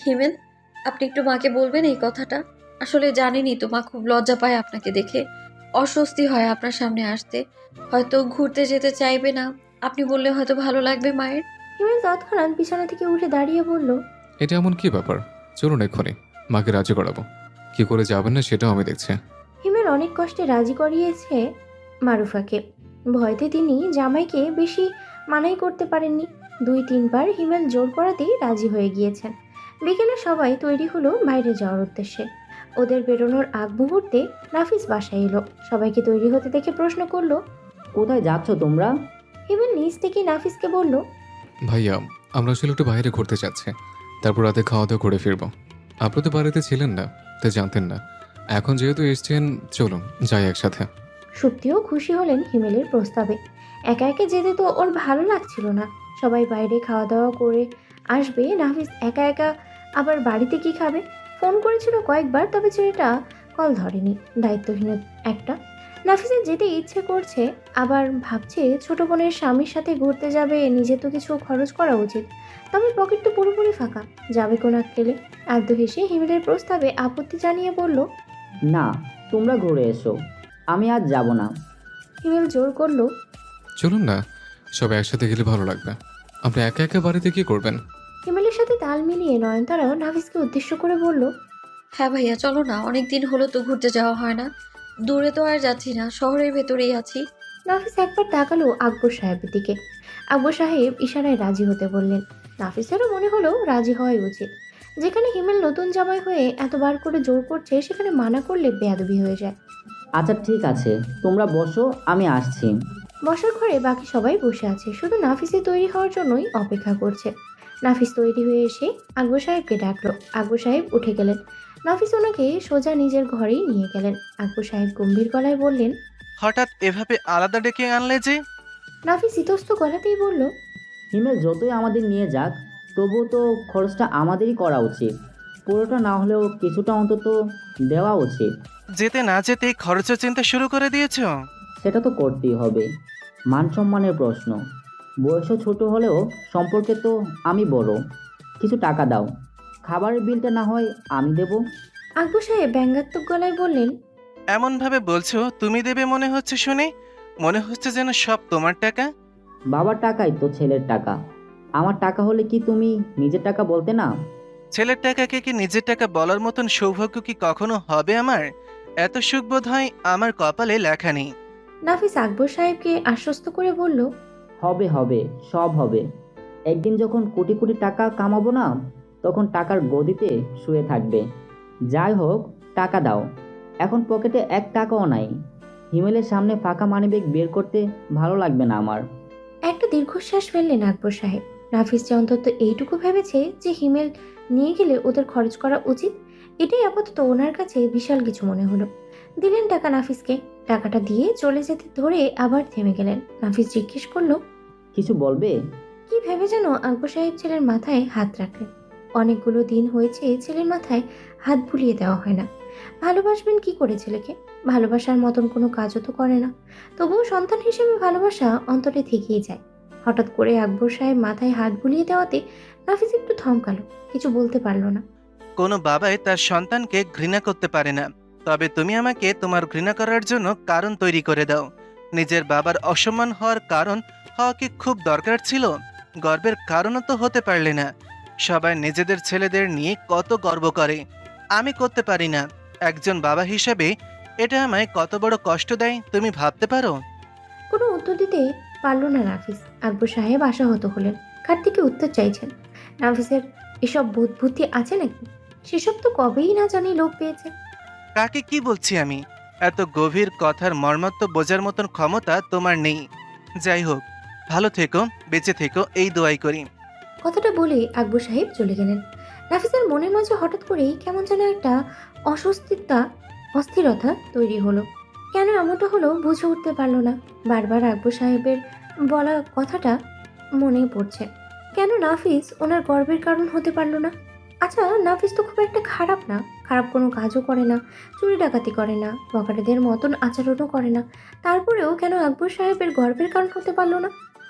হিমেল, আপনি একটু মাকে বলবেন এই কথাটা। আসলে জানেনই তো, মা খুব লজ্জা পায় আপনাকে দেখে, অস্বস্তি হয় আপনার সামনে আসতে, হয়তো ঘুরতে যেতে চাইবে না। আপনি বললে হয়তো ভালো লাগবে মায়ের। হিমেল তৎক্ষণাৎ বিছানা থেকে উঠে দাঁড়িয়ে বলল, এটা এমন কি ব্যাপার? চলুন এক্ষুনি মাকে রাজি করাবো। কি করে যাবেন না সেটাও আমি দেখছি। হিমেল অনেক কষ্টে রাজি করিয়েছে মারুফাকে। ভয়তে তিনি জামাইকে বেশি মানাই করতে পারেননি। 2-3 বার হিমেল জোর করাতেই রাজি হয়ে গিয়েছেন। বিকেলে সবাই তৈরি হলো বাইরে যাওয়ার উদ্দেশ্যে। ওদের বেরোনোর আগ মুহূর্তে নাফিস বাসায় এলো। সবাইকে তৈরি হতে দেখে প্রশ্ন করলো। কোথায় যাচ্ছ তোমরা? হিমেল নিজ থেকে নাফিসকে বলল, ভাইয়া, আমরা আসলে একটু বাইরে ঘুরতে যাচ্ছি, তারপর রাতে খাওয়া দাওয়া করে ফিরবো। আপনি তো বাড়িতে ছিলেন না, তাই জানতেন না। এখন যেহেতু এসছেন, চলুন যাই একসাথে। সুপ্তিও খুশি হলেন হিমেলের প্রস্তাবে। একা একা যেতে তো ওর ভালো লাগছিল না। সবাই বাইরে খাওয়া দাওয়া করে আসবে, নাফিস একা একা আবার বাড়িতে কি খাবে? ফোন করেছিল কয়েকবার, তবে ছেলেটা কল ধরেনি। দায়িত্বহীন একটা। নাফিসের যেতে ইচ্ছে করছে, আবার ভাবছে ছোট বোনের স্বামীর সাথে ঘুরতে যাবে, নিজে তো কিছু খরচ করা উচিত। তবে পকেট তো পুরোপুরি ফাঁকা, যাবে কোন আক্কেলে? আদ্য হেসে হিমেলের প্রস্তাবে আপত্তি জানিয়ে বলল। না, তোমরা ঘুরে এসো, আমি আজ যাব না। হিমেল জোর করলো। চলুন না, সবাই একসাথে গেলে ভালো লাগবে। আপনি একা একা বাড়িতে কি করবেন? হিমেলের সাথে তাল মিলিয়ে নয়নতারাও নাফিসকে উদ্দেশ্য করে বলল। হ্যাঁ ভাইয়া, চলো না, অনেক দিন হলো তো ঘুরতে যাওয়া হয় না। দূরে তো আর যাচ্ছি না, শহরের ভেতরেই আছি। নাফিস একবার তাকালো আকবর সাহেবের দিকে। আকবর সাহেব ইশারায় রাজি হতে বললেন। নাফিসেরও মনে হলো রাজি হওয়াই উচিত। যেখানে হিমেল নতুন জামাই হয়ে এতবার করে জোর করছে, সেখানে মানা করলে বেয়াদবি হয়ে যায়। আচ্ছা ঠিক আছে, তোমরা বসো, আমি আসছি। বসার ঘরে বাকি সবাই বসে আছে, শুধু নাফিসে তৈরি হওয়ার জন্যই অপেক্ষা করছে। নাফিস তৈরি হয়ে এসে আকবর সাহেবকে ডাকলো। আকবর সাহেব উঠে গেলেন। নাফিস ওনাকে সোজা নিজের ঘরেই নিয়ে গেলেন। আকবর সাহেব গম্ভীর গলায় বললেন। হঠাৎ এভাবে আলাদা ডেকে আনলে যে? নাফিস ইতস্ত গলাতেই বলল। হিমেল যতই আমাদের নিয়ে যাক, তবুও তো খরচটা আমাদেরই করা উচিত। পুরোটা না হলেও কিছুটা অন্তত দেওয়া উচিত। যেতে না যেতেই খরচের চিন্তা শুরু করে দিয়েছো? সেটা তো করতেই হবে, মান সম্মানের প্রশ্ন। বয়সও ছোট হলেও সম্পর্কে তো আমি বড়। কিছু টাকা দাও, খাবারের বিলটা না হয় আমি দেব। আকবর সাহেব ব্যঙ্গাত্মক গলায় বললেন। এমন ভাবে বলছো তুমি দেবে মনে হচ্ছে শুনে। মনে হচ্ছে যেন সব তোমার টাকা। বাবার টাকাই তো ছেলের টাকা। আমার টাকা হলে কি তুমি নিজের টাকা বলতে না? ছেলের টাকাকে কি নিজের টাকা বলার মতন সৌভাগ্য কি কখনো হবে আমার? এত সুখ বোধ হয় আমার কপালে লেখা নেই। নাফিস আকবর সাহেবকে আশ্বস্ত করে বলল। হবে হবে, সব হবে। একদিন যখন কোটি কোটি টাকা কামাবো না, তখন টাকার গদিতে শুয়ে থাকবে। যাই হোক, টাকা দাও। এখন পকেটে 1 টাকাও নাই। হিমেলের সামনে ফাঁকা মানিব্যাগ বের করতে ভালো লাগবে না আমার। একটা দীর্ঘশ্বাস ফেললেন আকবর সাহেব। নাফিস যে অন্তত এইটুকু ভেবেছে যে হিমেল নিয়ে গেলে ওদের খরচ করা উচিত, এটাই আপাতত ওনার কাছে বিশাল কিছু মনে হলো। দিলেন টাকা নাফিসকে। টাকাটা দিয়ে চলে যেতে ধরে আবার থেমে গেলেন। নাফিস জিজ্ঞেস করলো। কিছু বলবে? কি ভেবে যেন আকবর সাহেব ছেলের মাথায় হাত রাখলেন। অনেকগুলো দিন হয়েছে ছেলের মাথায় হাত বুলিয়ে দেওয়া হয় না। ভালোবাসবেন কি করে ছেলেকে? ভালোবাসার মতন কোনো কাজও তো করে না। তবুও সন্তান হিসেবে ভালোবাসা অন্তরে থেকেই যায়। হঠাৎ করে আকবর সাহেব মাথায় হাত বুলিয়ে দেওয়াতে নাফিস একটু থমকালো, কিছু বলতে পারলো না। কোনো বাবাই তার সন্তানকে ঘৃণা করতে পারে না। তবে তুমি আমাকে তোমার ঘৃণা করার জন্য কারণ তৈরি করে দাও। নিজের বাবার অসম্মান হওয়ার কারণ হওয়া কি খুব দরকার ছিল? গর্বের কারণও তো হতে পারলে না। সবাই নিজেদের ছেলেদের নিয়ে কত গর্ব করে, আমি করতে পারি না। একজন বাবা হিসেবে এটা আমায় কত বড় কষ্ট দেয় তুমি ভাবতে পারো? কোনো উত্তর দিতে পারলো না নাফিস। আকবর সাহেব আশাহত হলেন, কার থেকে উত্তর চাইছেন। নাফিসের এসব বোধ বুদ্ধি আছে নাকি? সেসব তো কবেই না জানি লোপ পেয়েছে। কাকে কি বলছি আমি? এত গভীর কথার মর্মার্থ বোঝার মতন ক্ষমতা তোমার নেই। যাই হোক, ভালো থেকো, বেঁচে থেকো, এই দোয়াই করি। কথাটা বলে আকবর সাহেব চলে গেলেন। নাফিসের মনের মাঝে হঠাৎ করেই কেমন যেন একটা অস্বস্তিতা, অস্থিরতা তৈরি হলো। কেন এমনটা হলো বুঝে উঠতে পারলো না। বারবার আকবর সাহেবের বলা কথাটা মনে পড়ছে। কেন নাফিস ওনার গর্বের কারণ হতে পারলো না? আচ্ছা, নাফিস তো খুব একটা খারাপ না, খারাপ কোনো কাজও করে না, চুরি ডাকাতি করে না, বখাটেদের মতন আচরণও করে না। তারপরেও কেন আকবর সাহেবের গর্বের কারণ হতে পারলো না?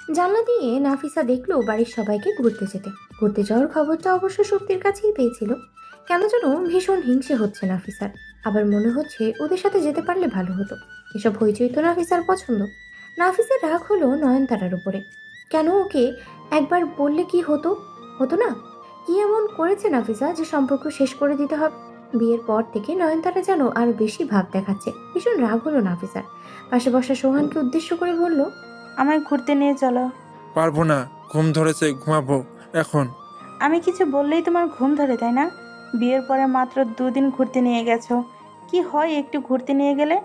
জানলা দিয়ে নাফিসা দেখলো বাড়ির সবাইকে ঘুরতে যেতে। ঘুরতে যাওয়ার খবরটা অবশ্য শক্তির কাছেই পেয়েছিল। কেন যেন ভীষণ হিংসে হচ্ছে নাফিসার। আবার মনে হচ্ছে ওদের সাথে যেতে পারলে ভালো হতো। এসব হইচই তো নাফিসার পছন্দ। নাফিসের রাগ হলো নয়নতারার উপরে। কেন ওকে একবার বললে কি হতো, হতো না? কি এমন করেছে নাফিসা যে সম্পর্ক শেষ করে দিতে হবে? বিয়ের পর থেকে নয়নতারা যেন আরো বেশি ভাব দেখাচ্ছে। ভীষণ রাগ হলো নাফিসার। পাশে বসা সোহানকে উদ্দেশ্য করে বলল, আমায় ঘুরতে নিয়ে চলো। পারবো না, ঘুম ধরেছে, ঘুমাবো এখন। আমি কিছু বললেই তোমার ঘুম ধরে, তাই না? বিয়ের পরে মাত্র 2 দিন ঘুরতে নিয়ে গেছো। কি হয় একটু ঘুরতে নিয়ে গেলে?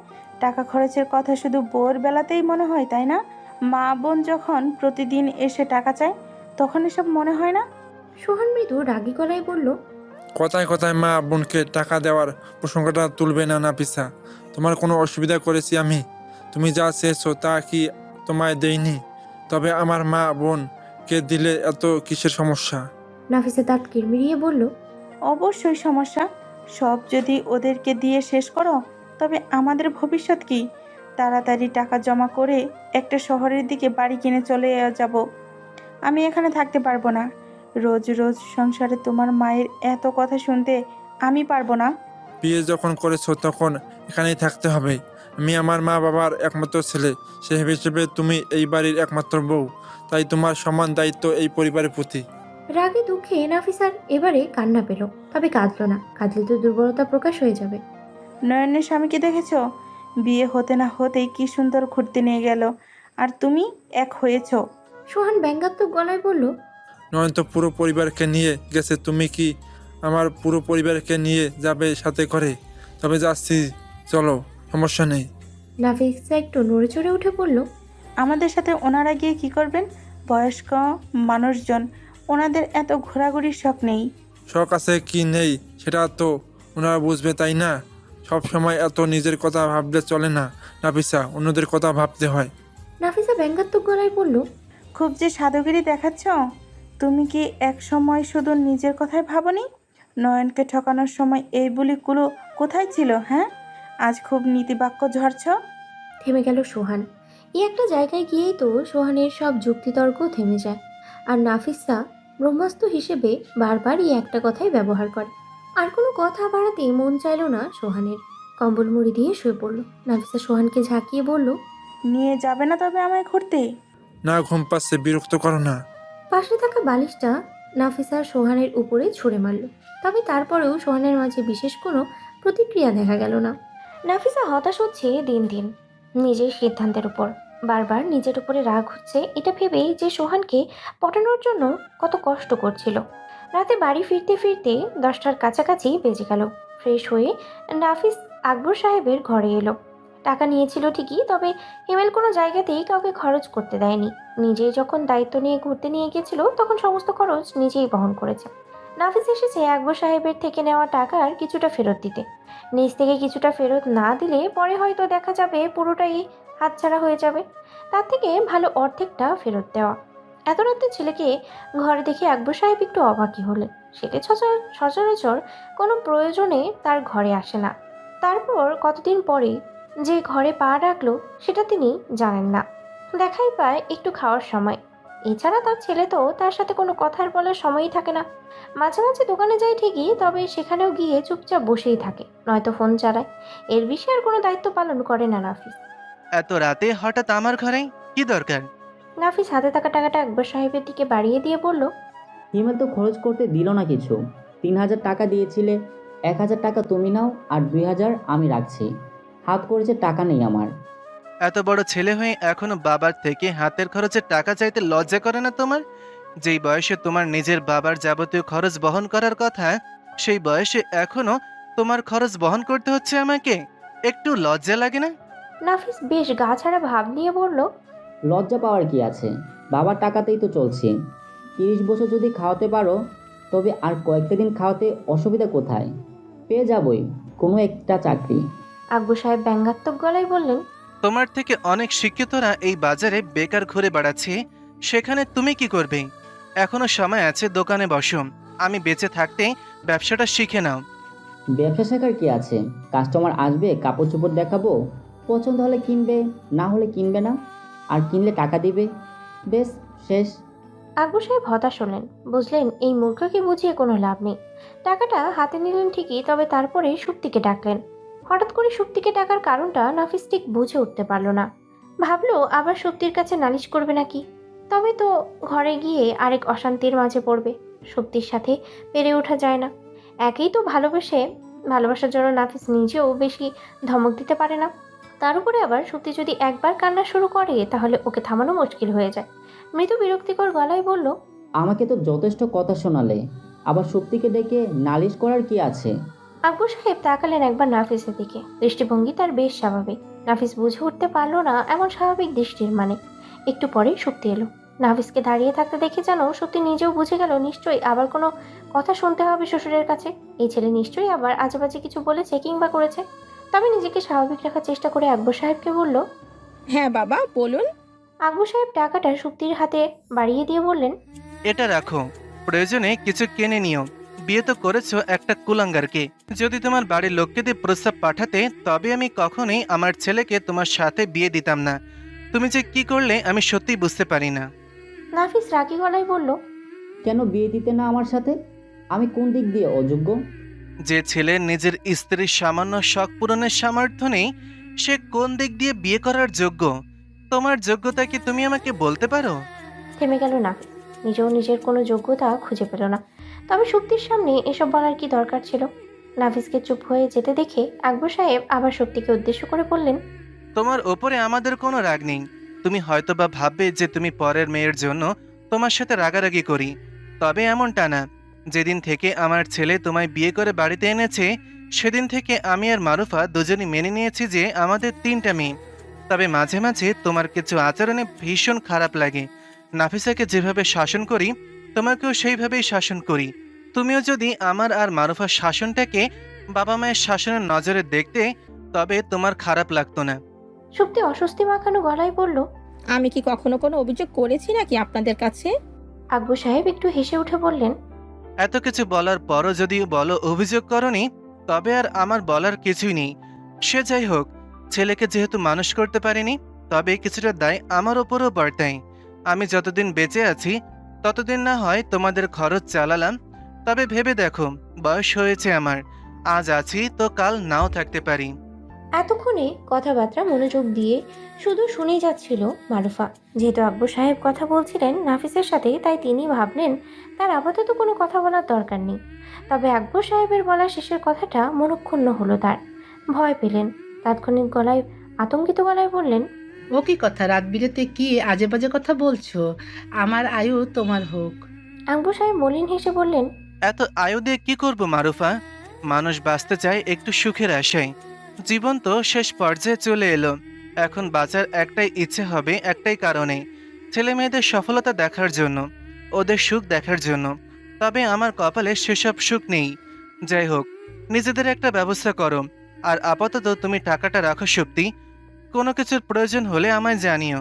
টাকা খরচের কথা শুধু বউয়ের বেলাতেই মনে হয়, তাই না? মা বোন যখন প্রতিদিন এসে টাকা চায় তখন এসব মনে হয় না? সোহান মৃদু রাগী গলায় বলল, কথায় কথায় মা বোনকে টাকা দেওয়ার প্রসঙ্গটা তুলবে না নাফিসা। তোমার কোনো অসুবিধা করেছি আমি? তুমি যা চেয়েছো তা কি তোমায় দেইনি? তবে আমার মা বোনকে দিলে এত কিসের সমস্যা? নাফিসা দাঁত কিরমিরিয়ে বলল, অবশ্যই সমস্যা। সব যদি ওদেরকে দিয়ে শেষ করো তবে আমাদের ভবিষ্যৎ কি? তাড়াতাড়ি টাকা জমা করে একটা শহরের দিকে বাড়ি কিনে চলে যাব। আমি এখানে থাকতে পারবো না। রোজ রোজ সংসারে তোমার মায়ের এত কথা শুনতে আমি পারবো না। বিয়ে যখন করেছো তখন এখানেই থাকতে হবে। আমি আমার মা বাবার একমাত্র ছেলে, সে হিসেবে তুমি এই বাড়ির একমাত্র বউ। তাই তোমার সমান দায়িত্ব এই পরিবারের প্রতি। রাগে দুঃখে নাফিসার এবারে কান্না পেল। তবে কাঁদলো না, কাঁদলে তো দুর্বলতা প্রকাশ হয়ে যাবে। নয়নের স্বামীকে দেখেছো? বিয়ে হতে না হতেই কি সুন্দর ঘুরতে নিয়ে গেল, আর তুমি এক হয়েছো। সোহান ব্যঙ্গাত্মক গলায় বলল, নয়ন তো পুরো পরিবারকে নিয়ে গেছে, তুমি কি আমার পুরো পরিবারকে নিয়ে যাবে সাথে করে? তবে যাচ্ছি, চলো, সমস্যা নেই। নাফিসা একটু নড়ে চড়ে উঠে বলল, আমাদের সাথে ওনারা গিয়ে কি করবেন? বয়স্ক মানুষজন, ওনাদের এত ঘোরাঘুরির শখ নেই। শখ আছে কি নেই সেটা তো ওনারা বুঝবে, তাই না? সব সময় এত নিজের কথা ভাবলে চলে না নাফিসা, অন্যদের কথা ভাবতে হয়। নাফিসা ব্যঙ্গাত্মক গলায় বলল, খুব যে সাধুগিরি দেখাচ্ছ। তুমি কি এক সময় শুধু নিজের কথাই ভাবনি? নয়নকে ঠকানোর সময় এই বুলিগুলো কোথায় ছিল, হ্যাঁ? আজ খুব নীতিবাক্য ঝরছ। থেমে গেল সোহান। এই একটা জায়গায় গিয়েই তো সোহানের সব যুক্তিতর্ক থেমে যায়। আর নাফিসা ব্রহ্মাস্ত্র হিসেবে বারবার এই একটা কথাই ব্যবহার করে। আর কোনো কথা বাড়াতে মন চাইল না সোহানের। কম্বল মুড়ি দিয়ে শুয়ে পড়ল। নাফিসা সোহানকে ঝাঁকিয়ে বলল, নিয়ে যাবে না তবে আমায় ঘুরতে? না, ঘুম পাচ্ছে, বিরক্ত করো না। পাশে থাকা বালিশটা নাফিসা সোহানের উপরে ছুঁড়ে মারল। তবে তারপরেও সোহানের মাঝে বিশেষ কোনো প্রতিক্রিয়া দেখা গেল না। নাফিসা হতাশ হচ্ছে দিন দিন নিজের সিদ্ধান্তের উপর। বারবার নিজের উপরে রাগ হচ্ছে এটা ভেবেই যে সোহানকে পটানোর জন্য কত কষ্ট করছিল। রাতে বাড়ি ফিরতে ফিরতে 10টার কাছাকাছি বেজে গেল। ফ্রেশ হয়ে নাফিস আকবর সাহেবের ঘরে এলো। টাকা নিয়েছিল ঠিকই, তবে হিমেল কোনো জায়গাতেই কাউকে খরচ করতে দেয়নি। নিজেই যখন দায়িত্ব নিয়ে ঘুরতে নিয়ে গেছিল তখন সমস্ত খরচ নিজেই বহন করেছে। নাফিস এসেছে আকবর সাহেবের থেকে নেওয়া টাকার কিছুটা ফেরত দিতে। নিজ থেকে কিছুটা ফেরত না দিলে পরে হয়তো দেখা যাবে পুরোটাই হাতছাড়া হয়ে যাবে। তার থেকে ভালো অর্ধেকটা ফেরত দেওয়া। এত রাতে ছেলেকে ঘরে দেখে আকবর সাহেব একটু অবাকই হলেন। সেটা সচরাচর কোনো প্রয়োজনে তার ঘরে আসে না। তারপর কতদিন পরে যে ঘরে পা রাখলো সেটা তিনি জানেন না। দেখাই পায় একটু খাওয়ার সময়। এছাড়া তার ছেলে তো তার সাথে কোনো কথার বলার সময়ই থাকে না। মাঝে মাঝে দোকানে যায় ঠিকই, তবে সেখানেও গিয়ে চুপচাপ বসেই থাকে, নয়তো ফোন চালায়। এর বেশি আর কোনো দায়িত্ব পালন করে না নাফিস। এত রাতে হঠাৎ আমার ঘরে কি দরকার? নাফিস হাতে থাকা টাকাটা আকবর সাহেবের দিকে বাড়িয়ে দিয়ে বলল, হিমেল তো খরচ করতে দিল না কিছু। 3,000 টাকা দিয়েছিলে, 1,000 টাকা তুমি নাও আর 2,000 আমি রাখছি। হাত করেছে টাকা নেই আমার। এত বড় ছেলে হয়ে এখনো বাবার থেকে হাতের খরচের টাকা চাইতে লজ্জা করে না তোমার? যেই বয়সে তোমার নিজের বাবার যাবতীয় খরচ বহন করার কথা, সেই বয়সে এখনো তোমার খরচ বহন করতে হচ্ছে আমাকে। একটু লজ্জা লাগে না? নাফিস বেশ গা ছাড়া ভাব নিয়ে বলল, লজ্জা পাওয়ার কি আছে? বাবার টাকাতেই তো চলছি। 30 বছর যদি খাওয়াতে পারো তবে আর কয়েকটা দিন খাওয়াতে অসুবিধা কোথায়? পেয়ে যাবই কোনো একটা চাকরি। আকবর সাহেব ব্যঙ্গাত্মক গলায় বললেন, তোমার থেকে অনেক শিক্ষিতরা এই বাজারে বেকার ঘুরে বেড়াচ্ছে, সেখানে তুমি কি করবে? এখনো সময় আছে, দোকানে বসো। আমি বেঁচে থাকতে ব্যবসাটা শিখে নাও। ব্যবসা শেখার কি আছে? কাস্টমার আসবে, কাপড় চোপড় দেখাবো, পছন্দ হলে কিনবে, না হলে কিনবে না। আর কিনলে টাকা দিবে। বেশ, শেষ। আকবর সাহেব হতাশ হলেন, বুঝলেন এই মূর্খকে বুঝিয়ে কোনো লাভ নেই। টাকাটা হাতে নিলেন ঠিকই, তবে তারপরে সুপ্তিকে ডাকলেন। হঠাৎ করে সুপ্তিকে ডাকার কারণটা নাফিস ঠিক বুঝে উঠতে পারল না। ভাবলো আবার সুপ্তির কাছে নালিশ করবে নাকি, তবে তো ঘরে গিয়ে আরেক অশান্তির মাঝে পড়বে। সুপ্তির সাথে পেরে ওঠা যায় না। একেই তো ভালোবাসার জন্য নাফিস নিজেও বেশি ধমক দিতে পারে না। তার উপরে আবার সুপ্তি যদি একবার কান্না শুরু করে তাহলে ওকে থামানো মুশকিল হয়ে যায়। মৃদু বিরক্তিকর গলায় বলল, আমাকে তো যথেষ্ট কথা শোনালে, আবার শক্তিকে ডেকে নালিশ করার কি আছে? আকবর সাহেব তাকালেন একবার নাফিসের দিকে। দৃষ্টিভঙ্গি তার বেশ স্বাভাবিক। নাফিস বুঝে উঠতে পারল না এমন স্বাভাবিক দৃষ্টির মানে। একটু পরেই শক্তি এলো। নাফিসকে দাঁড়িয়ে থাকতে দেখে যেন সত্যি নিজেও বুঝে গেল নিশ্চয়ই আবার কোনো কথা শুনতে হবে শ্বশুরের কাছে। এই ছেলে নিশ্চয়ই আবার আজেবাজে কিছু বলেছে কিংবা করেছে। তবে নিজেকে স্বাভাবিক রাখার চেষ্টা করে আকবর সাহেবকে বলল, হ্যাঁ বাবা বলুন। আকবর সাহেব টাকাটা শক্তির হাতে বাড়িয়ে দিয়ে বললেন, এটা রাখো, প্রয়োজনে কিছু কিনে নিও। বিয়ে তো করেছো একটা কুলাঙ্গারকে। যদি তোমার বাড়ির লোককে দিয়ে প্রস্তাব পাঠাতে, তবে আমি কখনোই আমার ছেলেকে তোমার সাথে বিয়ে দিতাম না। তুমি যে কি করলে আমি সত্যিই বুঝতে পারি না। নাফিস রাগী গলায় বলল, কেন বিয়ে দিতে না আমার সাথে? আমি কোন দিক দিয়ে অযোগ্য? যে ছেলে নিজের স্ত্রীর সামান্য শখ পূরণের সামর্থ্য নেই, সে কোন দিক দিয়ে বিয়ে করার যোগ্য? তোমার যোগ্যতা কি তুমি আমাকে বলতে পারো? থেমে গেল নাফিস। নিজেও নিজের কোনো যোগ্যতা খুঁজে পেল না। তবে শক্তির সামনে এসব বলার কি দরকার ছিল? নাফিসকে চুপ হয়ে যেতে দেখে আকবর সাহেব আবার শক্তিকে উদ্দেশ্য করে বললেন, তোমার ওপরে আমাদের কোনো রাগ নেই। তুমি হয়তোবা ভাববে যে তুমি পরের মেয়ের জন্য তোমার সাথে রাগারাগি করি, তবে এমনটা না। যেদিন থেকে আমার ছেলে তোমায় বিয়ে করে বাড়িতে এনেছে, সেদিন থেকে আমি আর মারুফা দুজনই মেনে নিয়েছি যে আমাদের 3টা মেয়ে। তবে মাঝে মাঝে তোমার কিছু আচরণে ভীষণ খারাপ লাগে। নাফিসাকে যেভাবে শাসন করি, তোমাকেও সেইভাবেই শাসন করি। তুমিও যদি আমার আর মারুফার শাসনটাকে বাবা মায়ের শাসনের নজরে দেখতে, তবে তোমার খারাপ লাগতো না। শক্তি অস্বস্তি মাখানো গলায় বলল, আমি কি কখনো কোনো অভিযোগ করেছি নাকি আপনাদের কাছে? আকবর সাহেব একটু হেসে উঠে বললেন, এত কিছু বলার পরও যদি বলো অভিযোগ করনি, তবে আর আমার বলার কিছুই নেই। সে যাই হোক, ছেলেকে যেহেতু মানুষ করতে পারিনি, তবে কিছুটা দায় আমার ওপরও বর্তায়। আমি যতদিন বেঁচে আছি ততদিন না হয় তোমাদের খরচ চালালাম, তবে ভেবে দেখো, বয়স হয়েছে আমার। আজ আছি তো কাল নাও থাকতে পারি। এতক্ষণে কথাবার্তা মনোযোগ দিয়ে শুধু শুনেই যাচ্ছিল মারুফা। যেহেতু আকবর সাহেব কথা বলছিলেন নাফিসের সাথে, তাই তিনি ভাবলেন তার আপাতত কোনো কথা বলার দরকার নেই। তবে আকবর সাহেবের বলা শেষের কথাটা মনক্ষুণ্ণ হলো তার। ভয় পেলেন। তাৎক্ষণিক গলায় আতঙ্কিত গলায় বললেন, ও কি কথা, রাত বিরেতে কি আজে বাজে কথা বলছো? আমার আয়ু তোমার হোক। আকবর সাহেব মলিন হেসে বললেন, এত আয়ু দিয়ে কি করবো মারুফা? মানুষ বাঁচতে চায় একটু সুখের আশায়। জীবন তো শেষ পর্যায়ে চলে এলো। এখন বাঁচার একটাই ইচ্ছে হবে, একটাই কারণে, ছেলে মেয়েদের সফলতা দেখার জন্য, ওদের সুখ দেখার জন্য। তবে আমার কপালে সেসব সুখ নেই। যাই হোক, নিজেদের একটা ব্যবস্থা করো। আর আপাতত তুমি টাকাটা রাখো শক্তি। কোনো কিছুর প্রয়োজন হলে আমায় জানিও।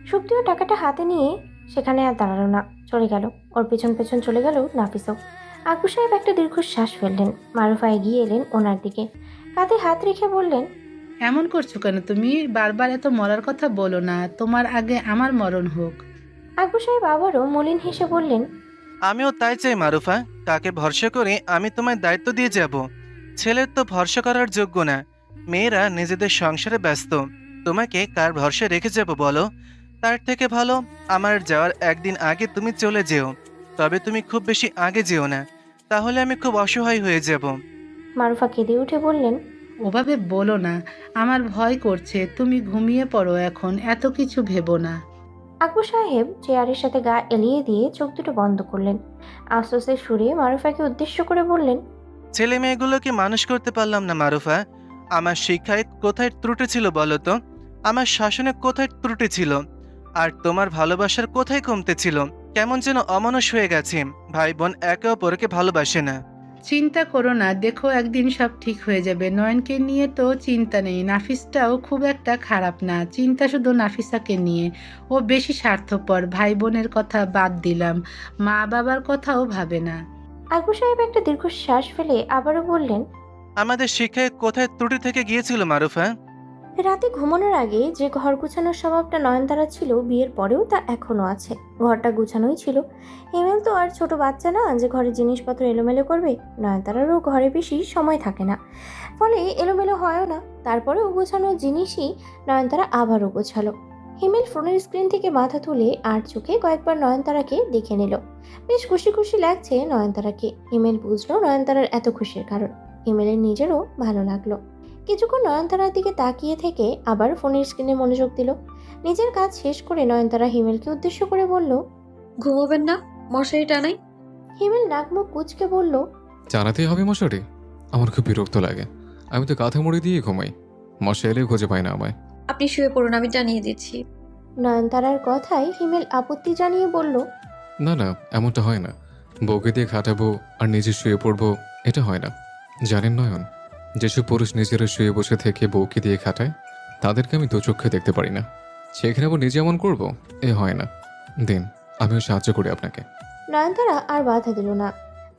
সুপ্তিও টাকাটা হাতে নিয়ে সেখানে আর দাঁড়ালো না, চলে গেল। ওর পেছন পেছন চলে গেল নাফিসও। আকবর সাহেব একটা দীর্ঘশ্বাস ফেললেন। মারুফা এগিয়ে এলেন ওনার দিকে, কাঁধে হাত রেখে বললেন, এমন করছো কেন তুমি? বারবার এত মরার কথা বলো না, তোমার আগে আমার মরণ হোক। আকবর সাহেব আবারও মলিন হেসে বললেন, আমিও তাই চাই মারুফা। কাকে ভরসা করে আমি তোমায় দায়িত্ব দিয়ে যাব? ছেলের তো ভরসা করার যোগ্য না। মেয়েরা নিজেদের সংসারে ব্যস্ত। তোমাকে কার ভরসা রেখে যাব বলো? তার থেকে ভালো আমার যাওয়ার একদিন আগে তুমি চলে যেও। তবে তুমি খুব বেশি আগে যেও না, তাহলে আমি খুব অসহায় হয়ে যাব। মারুফা কেঁদে উঠে বললেন, ওভাবে বলো না, আমার ভয় করছে। তুমি ঘুমিয়ে পড়ো এখন, এত কিছু ভেবো না। আকবর সাহেব চেয়ারের সাথে গা এলিয়ে দিয়ে চোখ দুটো বন্ধ করলেন। আস্তে সুরে মারুফাকে উদ্দেশ্য করে বললেন, ছেলে মেয়েগুলোকে মানুষ করতে পারলাম না মারুফা। আমার শিক্ষায় কোথায় ত্রুটি ছিল বলো তো? আমার শাসনে কোথায় ত্রুটি ছিল? আর তোমার ভালোবাসার কোথায় কমতে ছিল? কেমন যেন অমানুষ হয়ে গেছে। ভাই বোন একে অপরকে ভালোবাসে না। চিন্তা করো না, দেখো একদিন সব ঠিক হয়ে যাবে। নয়নকে নিয়ে তো চিন্তা নেই, নাফিসটাও খুব একটা খারাপ না। চিন্তা শুধু নাফিসাকে নিয়ে। ও বেশি স্বার্থপর। ভাই বোনের কথা বাদ দিলাম, মা বাবার কথাও ভাবে না। আকবর সাহেব একটা দীর্ঘশ্বাস ফেলে আবারও বললেন, আমাদের শিক্ষায় কোথায় ত্রুটি থেকে গিয়েছিল মারুফা? রাতে ঘুমানোর আগে যে ঘর গুছানোর স্বভাবটা নয়নতারা ছিল, বিয়ের পরেও তা এখনো আছে। ঘরটা গুছানোই ছিল। হিমেল তো আর ছোট বাচ্চা না যে ঘরের জিনিসপত্র এলোমেলো করবে। নয়নতারারও ঘরে বেশি সময় থাকে না, ফলে এলোমেলো হয়ও না। তারপরেও গোছানোর জিনিসই নয়নতারা আবারও গোছালো। হিমেল ফোনের স্ক্রিন থেকে মাথা তুলে আর চোখে কয়েকবার নয়নতারাকে দেখে নিল। বেশ খুশি খুশি লাগছে নয়নতারাকে। হিমেল বুঝলো নয়নতারার এত খুশির কারণ। হিমেলের নিজেরও ভালো লাগলো। কিছুক্ষণ নয়নতারার দিকে তাকিয়ে থেকে আবার ফোনের স্ক্রিনে মনোযোগ দিল। নিজের কাজ শেষ করে নয়নতারা হিমেলকে উদ্দেশ্য করে বলল। ঘুমোবেন না? মশারি টানাই? হিমেল নাক মুখ কুঁচকে বলল। জানাতেই হবে মশারি? আমার খুব বিরক্ত লাগে। আমি তো কাঁথা মুড়ি দিয়ে ঘুমাই। মশা এলেও খুঁজে পাই না আমায়। আপনি শুয়ে পড়ুন, আমি টানিয়ে দিচ্ছি। নয়নতারার কথায় হিমেল আপত্তি জানিয়ে বলল। না না, এমনটা হয় না। বউকে দিয়ে খাটাবো আর নিজে শুয়ে পড়বো, এটা হয় না। জানেন নয়ন, যেসব পুরুষ নিজেরা শুয়ে বসে থেকে বউকে দিয়ে খাটায়, তাদেরকে আমি দু চোখে দেখতে পারি না। সেখানে আবার নিজে এমন করবো, এ হয় না। দিন, আমিও সাহায্য করি আপনাকে। নয়নতারা আর বাধা দিল না।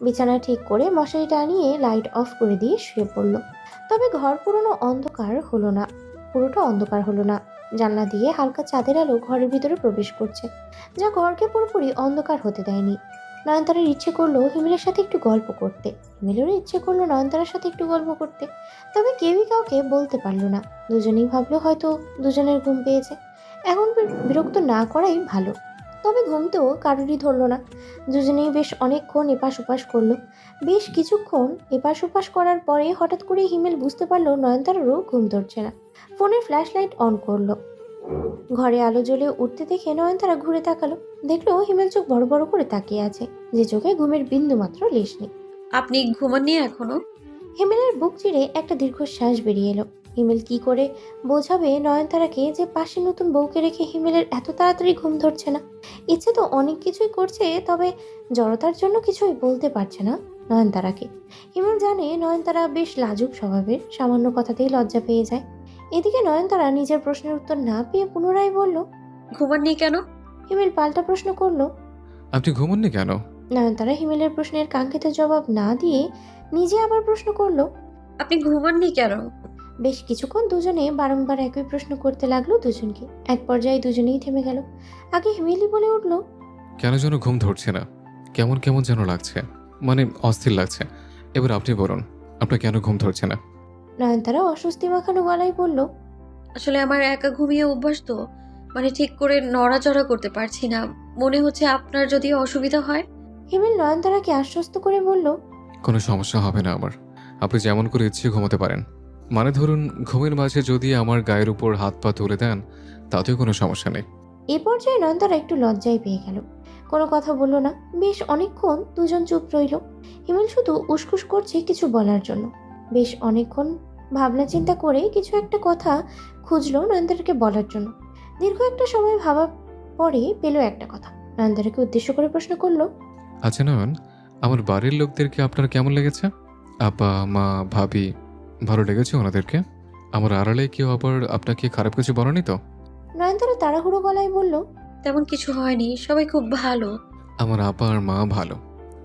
বিছানা ঠিক করে মশারি টানিয়ে লাইট অফ করে দিয়ে শুয়ে পড়ল। তবে ঘর পুরোটা অন্ধকার হলো না। জানলা দিয়ে হালকা চাঁদের আলো ঘরের ভিতরে প্রবেশ করছে, যা ঘরকে পুরোপুরি অন্ধকার হতে দেয়নি। নয়নতারার ইচ্ছে করলো হিমেলের সাথে একটু গল্প করতে। হিমেলেরও ইচ্ছে করলো নয়নতারার সাথে একটু গল্প করতে। তবে কেউই কাউকে বলতে পারলো না। দুজনেই ভাবলো হয়তো দুজনের ঘুম পেয়েছে। এখন বিরক্ত না করাই ভালো। তবে ঘুমতেও কারোরই ধরলো না। দুজনেই বেশ অনেকক্ষণ এপাশ ওপাশ করলো। বেশ কিছুক্ষণ এপাশ ওপাশ করার পরে হঠাৎ করে হিমেল বুঝতে পারলো নয়নতারারও ঘুম ধরছে না। ফোনের ফ্ল্যাশ লাইট অন করলো। ঘরে আলো জ্বলে উঠতে দেখে নয়নতারা ঘুরে তাকালো। দেখলো হিমেল চোখ বড় বড় করে তাকিয়ে আছে, যে চোখে ঘুমের বিন্দু মাত্র লেশ নেই। আপনি ঘুমাননি এখনো? হিমেলের বুক চিরে একটা দীর্ঘশ্বাস বেরিয়ে এলো। হিমেল কি করে বোঝাবে নয়নতারাকে যে পাশে নতুন বউকে রেখে হিমেলের এত তাড়াতাড়ি ঘুম ধরছে না। ইচ্ছে তো অনেক কিছুই করছে, তবে জড়তার জন্য কিছুই বলতে পারছে না নয়নতারাকে। হিমেল জানে নয়নতারা বেশ লাজুক স্বভাবের, সামান্য কথাতেই লজ্জা পেয়ে যায়। এদিকে নয়নতারা নিজের প্রশ্নের উত্তর না পেয়ে পুনরায় বলল। ঘুমাননি কেন? হিমেল পাল্টা প্রশ্ন করলো। আপনি ঘুমননি কেন? নয়নতারা হিমেলের প্রশ্নের কাঙ্ক্ষিত জবাব না দিয়ে নিজে আবার প্রশ্ন করলো। আপনি ঘুমাননি কেন? বেশ কিছুক্ষণ দুজনে বারংবার একই প্রশ্ন করতে লাগলো দুজনকে। এক পর্যায়ে দুজনেই থেমে গেল। আগে হিমেলি বলে উঠল। কেন যেন ঘুম ধরছে না, কেমন কেমন যেন লাগছে, মানে অস্থির লাগছে। এবার আপনি বলুন, আপনার কেন ঘুম ধরছে না? নয়নতারা অস্বস্তি মাখানো গলায় বলল। আসলে আমার একা ঘুমিয়ে অভ্যাস তো, মানে ঠিক করে নড়াচড়া করতে পারছি না। মনে হচ্ছে আপনার যদি অসুবিধা হয়। হিমেল নয়নতারাকে আশ্বস্ত করে বলল। কোনো সমস্যা হবে না আমার। আপনি যেমন করে ইচ্ছে ঘুমাতে পারেন। মানে ধরুন, ঘুমের মাঝে যদি আমার গায়ের উপর হাত পা তুলে দেন, তাতেও কোনো সমস্যা নেই। এ পর্যায়ে নয়নতারা একটু লজ্জায় পেয়ে গেল। কোনো কথা বলল না। বেশ অনেকক্ষণ দুজন চুপ রইল। হিমেল শুধু উসখুস করছে কিছু বলার জন্য। বেশ অনেকক্ষণ ভাবনা চিন্তা করে কিছু একটা কথা খুঁজলো নয়নতারাকে বলার জন্য। দীর্ঘ একটা সময় ভাবা পরে পেল একটা কথা। নয়নতারাকে উদ্দেশ্য করে প্রশ্ন করলো। আচ্ছা নয়ন, আমার বাড়ির লোকদেরকে আপনার কেমন লেগেছে? আপা, মা, ভাবি, ভালো লেগেছে ওনাদেরকে? আমার আড়ালে কেউ আবার আপনাকে খারাপ কিছু বলেনি তো? নয়নতারা তাড়াহুড়ো গলায় বলল। তেমন কিছু হয়নি, সবাই খুব ভালো। আমার আপা আর মা ভালো,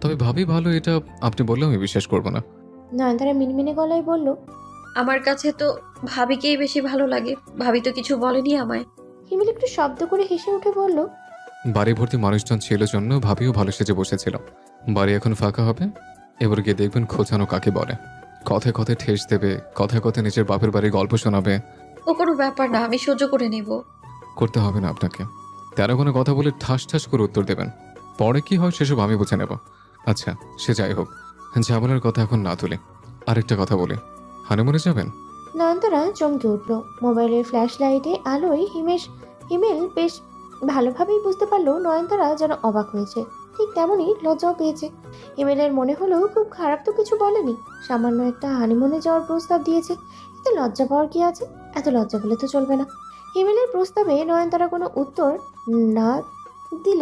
তবে ভাবি ভালো এটা আপনি বললে আমি বিশ্বাস করব না। নয়নতারা মিনমিনে গলায় বলল। আমার কাছে তো ভাবিকেই বেশি ভালো লাগে। ভাবি তো কিছু বলেনি আমায়। হিমেল একটু শব্দ করে হেসে উঠে বলল। বাড়ি ভর্তি মানুষজন ছিল জন্য ভাবিও ভালো সেজে বসেছিল। বাড়ি এখন ফাঁকা হবে, এবার গিয়ে দেখবেন খোঁচানো কাকে বলে। কথায় কথায় ঠেস দেবে, কথায় কথায় নিজের বাপের বাড়ির গল্প শোনাবে। ও কোনো ব্যাপার না, আমি সহ্য করে নেব। করতে হবে না আপনাকে। তেরো কোনো কথা বলে ঠাস ঠাস করে উত্তর দেবেন। পরে কি হয় সেসব আমি বুঝে নেব। আচ্ছা, সে যাই হোক, ঝামেলার কথা এখন না তুলে আরেকটা কথা বলি। হানিমুনে যাবেন? নয়নতারা চমকে উঠল। মোবাইলের ফ্ল্যাশ লাইটে আলোয় হিমেল বেশ ভালোভাবেই বুঝতে পারলো নয়নতারা যেন অবাক হয়েছে, ঠিক তেমনই লজ্জাও পেয়েছে। হিমেলের মনে হলো খুব খারাপ তো কিছু বলেনি, সামান্য একটা হানিমুনে যাওয়ার প্রস্তাব দিয়েছে। এতে লজ্জা পাওয়ার কি আছে? এত লজ্জা বলে তো চলবে না। হিমেলের প্রস্তাবে নয়নতারা কোনো উত্তর না দিল,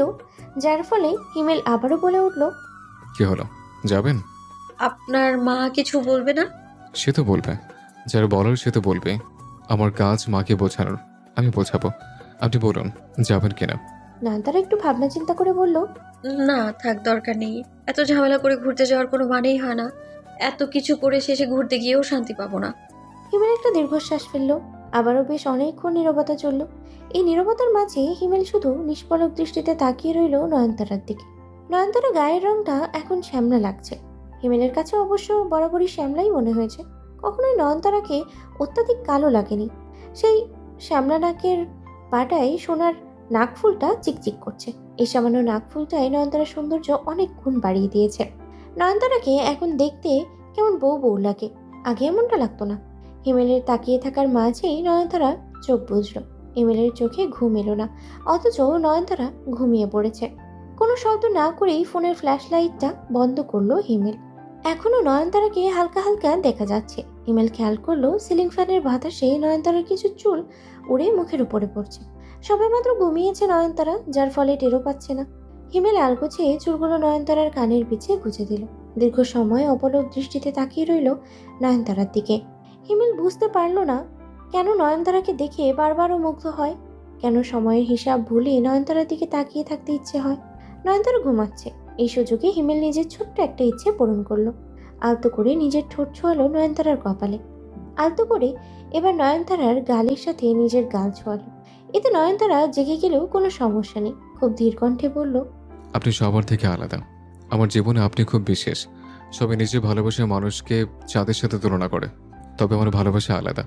যার ফলে হিমেল আবারও বলে উঠল। কি হলো, যাবেন? আপনার মা কিছু বলবে না? সে তো বলবে, যার বলার সে তো বলবে। আমার কাজ মাকে বোঝানোর, আমি বোঝাবো। আপনি বলুন, যাবেন কিনা? নয়নতারা একটু ভাবনা চিন্তা করে বলল। না থাক, দরকার নেই। এত ঝামেলা করে ঘুরতে যাওয়ার কোনো মানেই হয় না। এত কিছু করে শেষে ঘুরতে গিয়েও শান্তি পাবো না। হিমেল একটা দীর্ঘশ্বাস ফেলল। আবারও বেশ অনেকক্ষণ নীরবতা চলল। এই নীরবতার মাঝে হিমেল শুধু নিষ্পলক দৃষ্টিতে তাকিয়ে রইল নয়নতারার দিকে। নয়নতারা গায়ের রংটা এখন শ্যামলা লাগছে। হিমেলের কাছে অবশ্য বরাবরই শ্যামলাই মনে হয়েছে, কখনোই নয়নতারাকে অত্যাধিক কালো লাগেনি। সেই শ্যামলা নাকের পাটায় সোনার নাকফুলটা চিকচিক করছে। এই সামান্য নাকফুলটাই নয়নতারার সৌন্দর্য অনেক গুণ বাড়িয়ে দিয়েছে। নয়নতারাকে এখন দেখতে কেমন বউ বউ লাগে, আগে এমনটা লাগতো না। হিমেলের তাকিয়ে থাকার মাঝেই নয়নতারা চোখ বুঝল। হিমেলের চোখে ঘুম এলো না, অথচ নয়নতারা ঘুমিয়ে পড়েছে। কোনো শব্দ না করেই ফোনের ফ্ল্যাশ লাইটটা বন্ধ করলো হিমেল। এখনো নয়নতারাকে হালকা হালকা দেখা যাচ্ছে। হিমেল খেয়াল করলো সিলিং ফ্যানের বাতাসে নয়নতারার কিছু চুল উড়ে মুখের উপরে পড়ছে। সবেমাত্র ঘুমিয়েছে নয়নতারা, যার ফলে টেরও পাচ্ছে না। হিমেল আলগোছে চুলগুলো নয়নতারার কানের পিছে গুজে দিল। দীর্ঘ সময় অপলক দৃষ্টিতে তাকিয়ে রইল নয়নতারার দিকে। হিমেল বুঝতে পারল না কেন নয়নতারাকে দেখে বারবারও মুগ্ধ হয়, কেন সময়ের হিসাব ভুলে নয়নতারার দিকে তাকিয়ে থাকতে ইচ্ছে হয়। নয়নতারা ঘুমাচ্ছে, এই সুযোগে হিমেল নিজের ছোট্ট একটা ইচ্ছে পূরণ করলো। আলতো করে নিজের ঠোঁট ছোঁয়ালো নয়নতারার কপালে। আলতো করে এবার নয়নতারার গালের সাথে নিজের গাল ছোঁয়ালো। এতে নয়নতারা জেগে গেলেও কোনো সমস্যা নেই। খুব ধীর কণ্ঠে বলল, আপনি সবার থেকে আলাদা। আমার জীবনে আপনি খুব বিশেষ। সবাই নিজের ভালোবাসার মানুষকে চাঁদের সাথে তুলনা করে, তবে আমার ভালোবাসা আলাদা।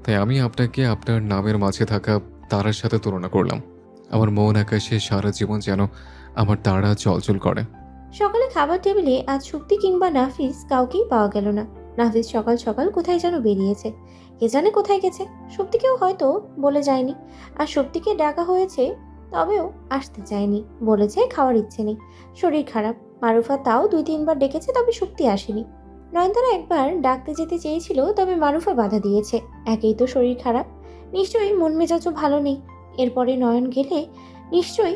তাই আমি আপনাকে আপনার নামের মাঝে থাকা তারার সাথে তুলনা করলাম। আমার মন আকাশে সারা জীবন যেন আমার তারা চলচল করে। সকালে খাবার টেবিলে আজ সুপ্তি কিংবা নাফিস কাউকেই পাওয়া গেল না। নাফিস সকাল সকাল কোথায় যেন বেরিয়েছে, কে জানে কোথায় গেছে। সুপ্তিকেও হয়তো বলে যায়নি। আর সুপ্তিকে ডাকা হয়েছে, তবেও আসতে চায়নি, বলেছে খাওয়ার ইচ্ছে নেই, শরীর খারাপ। মারুফা তাও 2-3 বার ডেকেছে, তবে সুপ্তি আসেনি। নয়নতারা একবার ডাকতে যেতে চেয়েছিল, তবে মারুফা বাধা দিয়েছে। একেই তো শরীর খারাপ, নিশ্চয়ই মন মেজাজও ভালো নেই। এরপরে নয়ন গেলে নিশ্চয়ই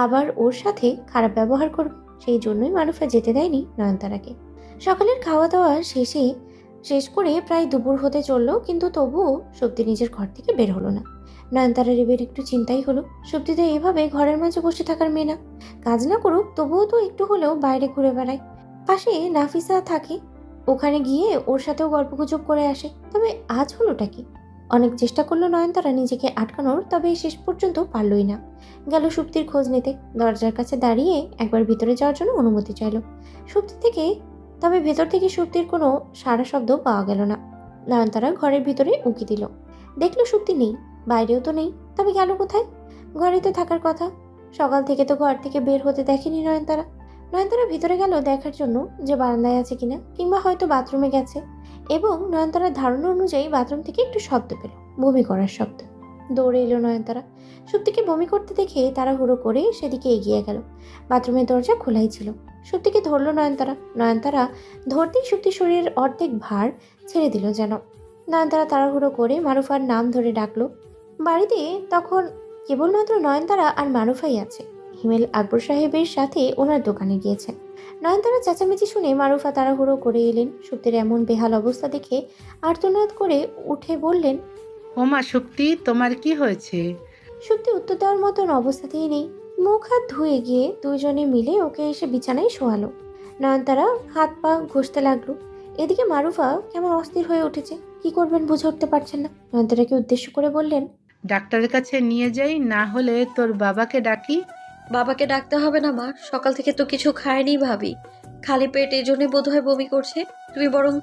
আবার ওর সাথে খারাপ ব্যবহার করবে, সেই জন্যই মারুফা যেতে দেয়নি নয়নতারাকে। সকালের খাওয়া দাওয়া শেষ করে প্রায় দুপুর হতে চলল, কিন্তু তবুও সত্যি নিজের ঘর থেকে বের হলো না। নয়নতারার এবার একটু চিন্তাই হলো, সত্যি তো এভাবে ঘরের মাঝে বসে থাকার মেয়ে না। কাজ না করুক, তবুও তো একটু হলেও বাইরে ঘুরে বেড়ায়। পাশে নাফিসা থাকে, ওখানে গিয়ে ওর সাথেও গল্পগুজব করে আসে। তবে আজ হলোটা কি? অনেক চেষ্টা করলো নয়নতারা নিজেকে আটকানোর, তবে শেষ পর্যন্ত পারলই না। গেল সুপ্তির খোঁজ নিতে, দরজার কাছে দাঁড়িয়ে একবার ভিতরে যাওয়ার জন্য অনুমতি চাইল সুপ্তি থেকে। তবে ভেতর থেকে সুপ্তির কোনো সাড়া শব্দ পাওয়া গেল না। নয়নতারা ঘরের ভিতরে উঁকি দিল, দেখলো সুপ্তি নেই, বাইরেও তো নেই। তবে গেল কোথায়? ঘরে তো থাকার কথা, সকাল থেকে তো ঘর থেকে বের হতে দেখেনি নয়নতারা। নয়নতারা ভিতরে গেল দেখার জন্য যে বারান্দায় আছে কিনা, কিংবা হয়তো বাথরুমে গেছে। এবং নয়নতারার ধারণা অনুযায়ী বাথরুম থেকে একটু শব্দ পেল, বমি করার শব্দ। দৌড়ে এলো নয়নতারা। সুপ্তিকে বমি করতে দেখে তাড়াহুড়ো করে সেদিকে এগিয়ে গেল। বাথরুমের দরজা খোলাই ছিল। সুপ্তিকে ধরল নয়নতারা। নয়নতারা ধরতেই সুপ্তির শরীরের অর্ধেক ভার ছেড়ে দিল যেন। নয়নতারা তাড়াহুড়ো করে মারুফার নাম ধরে ডাকলো। বাড়িতে তখন কেবলমাত্র নয়নতারা আর মারুফাই আছে। হিমেল আকবর সাহেবের সাথে ওনার দোকানে গিয়েছেন। নয়নতারা চেঁচামেচি শুনে মারুফা তাড়াহুড়ো করে এলেন। সুপ্তির এমন বেহাল অবস্থা দেখে আর্তনাদ করে উঠে বললেন, ওমা সুপ্তি, তোমার কি হয়েছে? সুপ্তি উত্তর দেওয়ার মতন অবস্থাতেই নেই। মুখ হাত ধুয়ে গিয়ে দুইজনে মিলে ওকে এসে বিছানায় শোয়ালো। নয়নতারা হাত পা ঘষতে লাগলো। এদিকে মারুফা কেমন অস্থির হয়ে উঠেছে, কি করবেন বুঝে উঠতে পারছেন না। নয়নতারাকে উদ্দেশ্য করে বললেন, ডাক্তারের কাছে নিয়ে যাই, না হলে তোর বাবাকে ডাকি। বাবাকে ডাকতে হবে না মা, সকাল থেকে তো কিছু খায়নি ভাবি, খালি পেট, এই জন্যই বোধহয় বমি করছে। তুমি বরং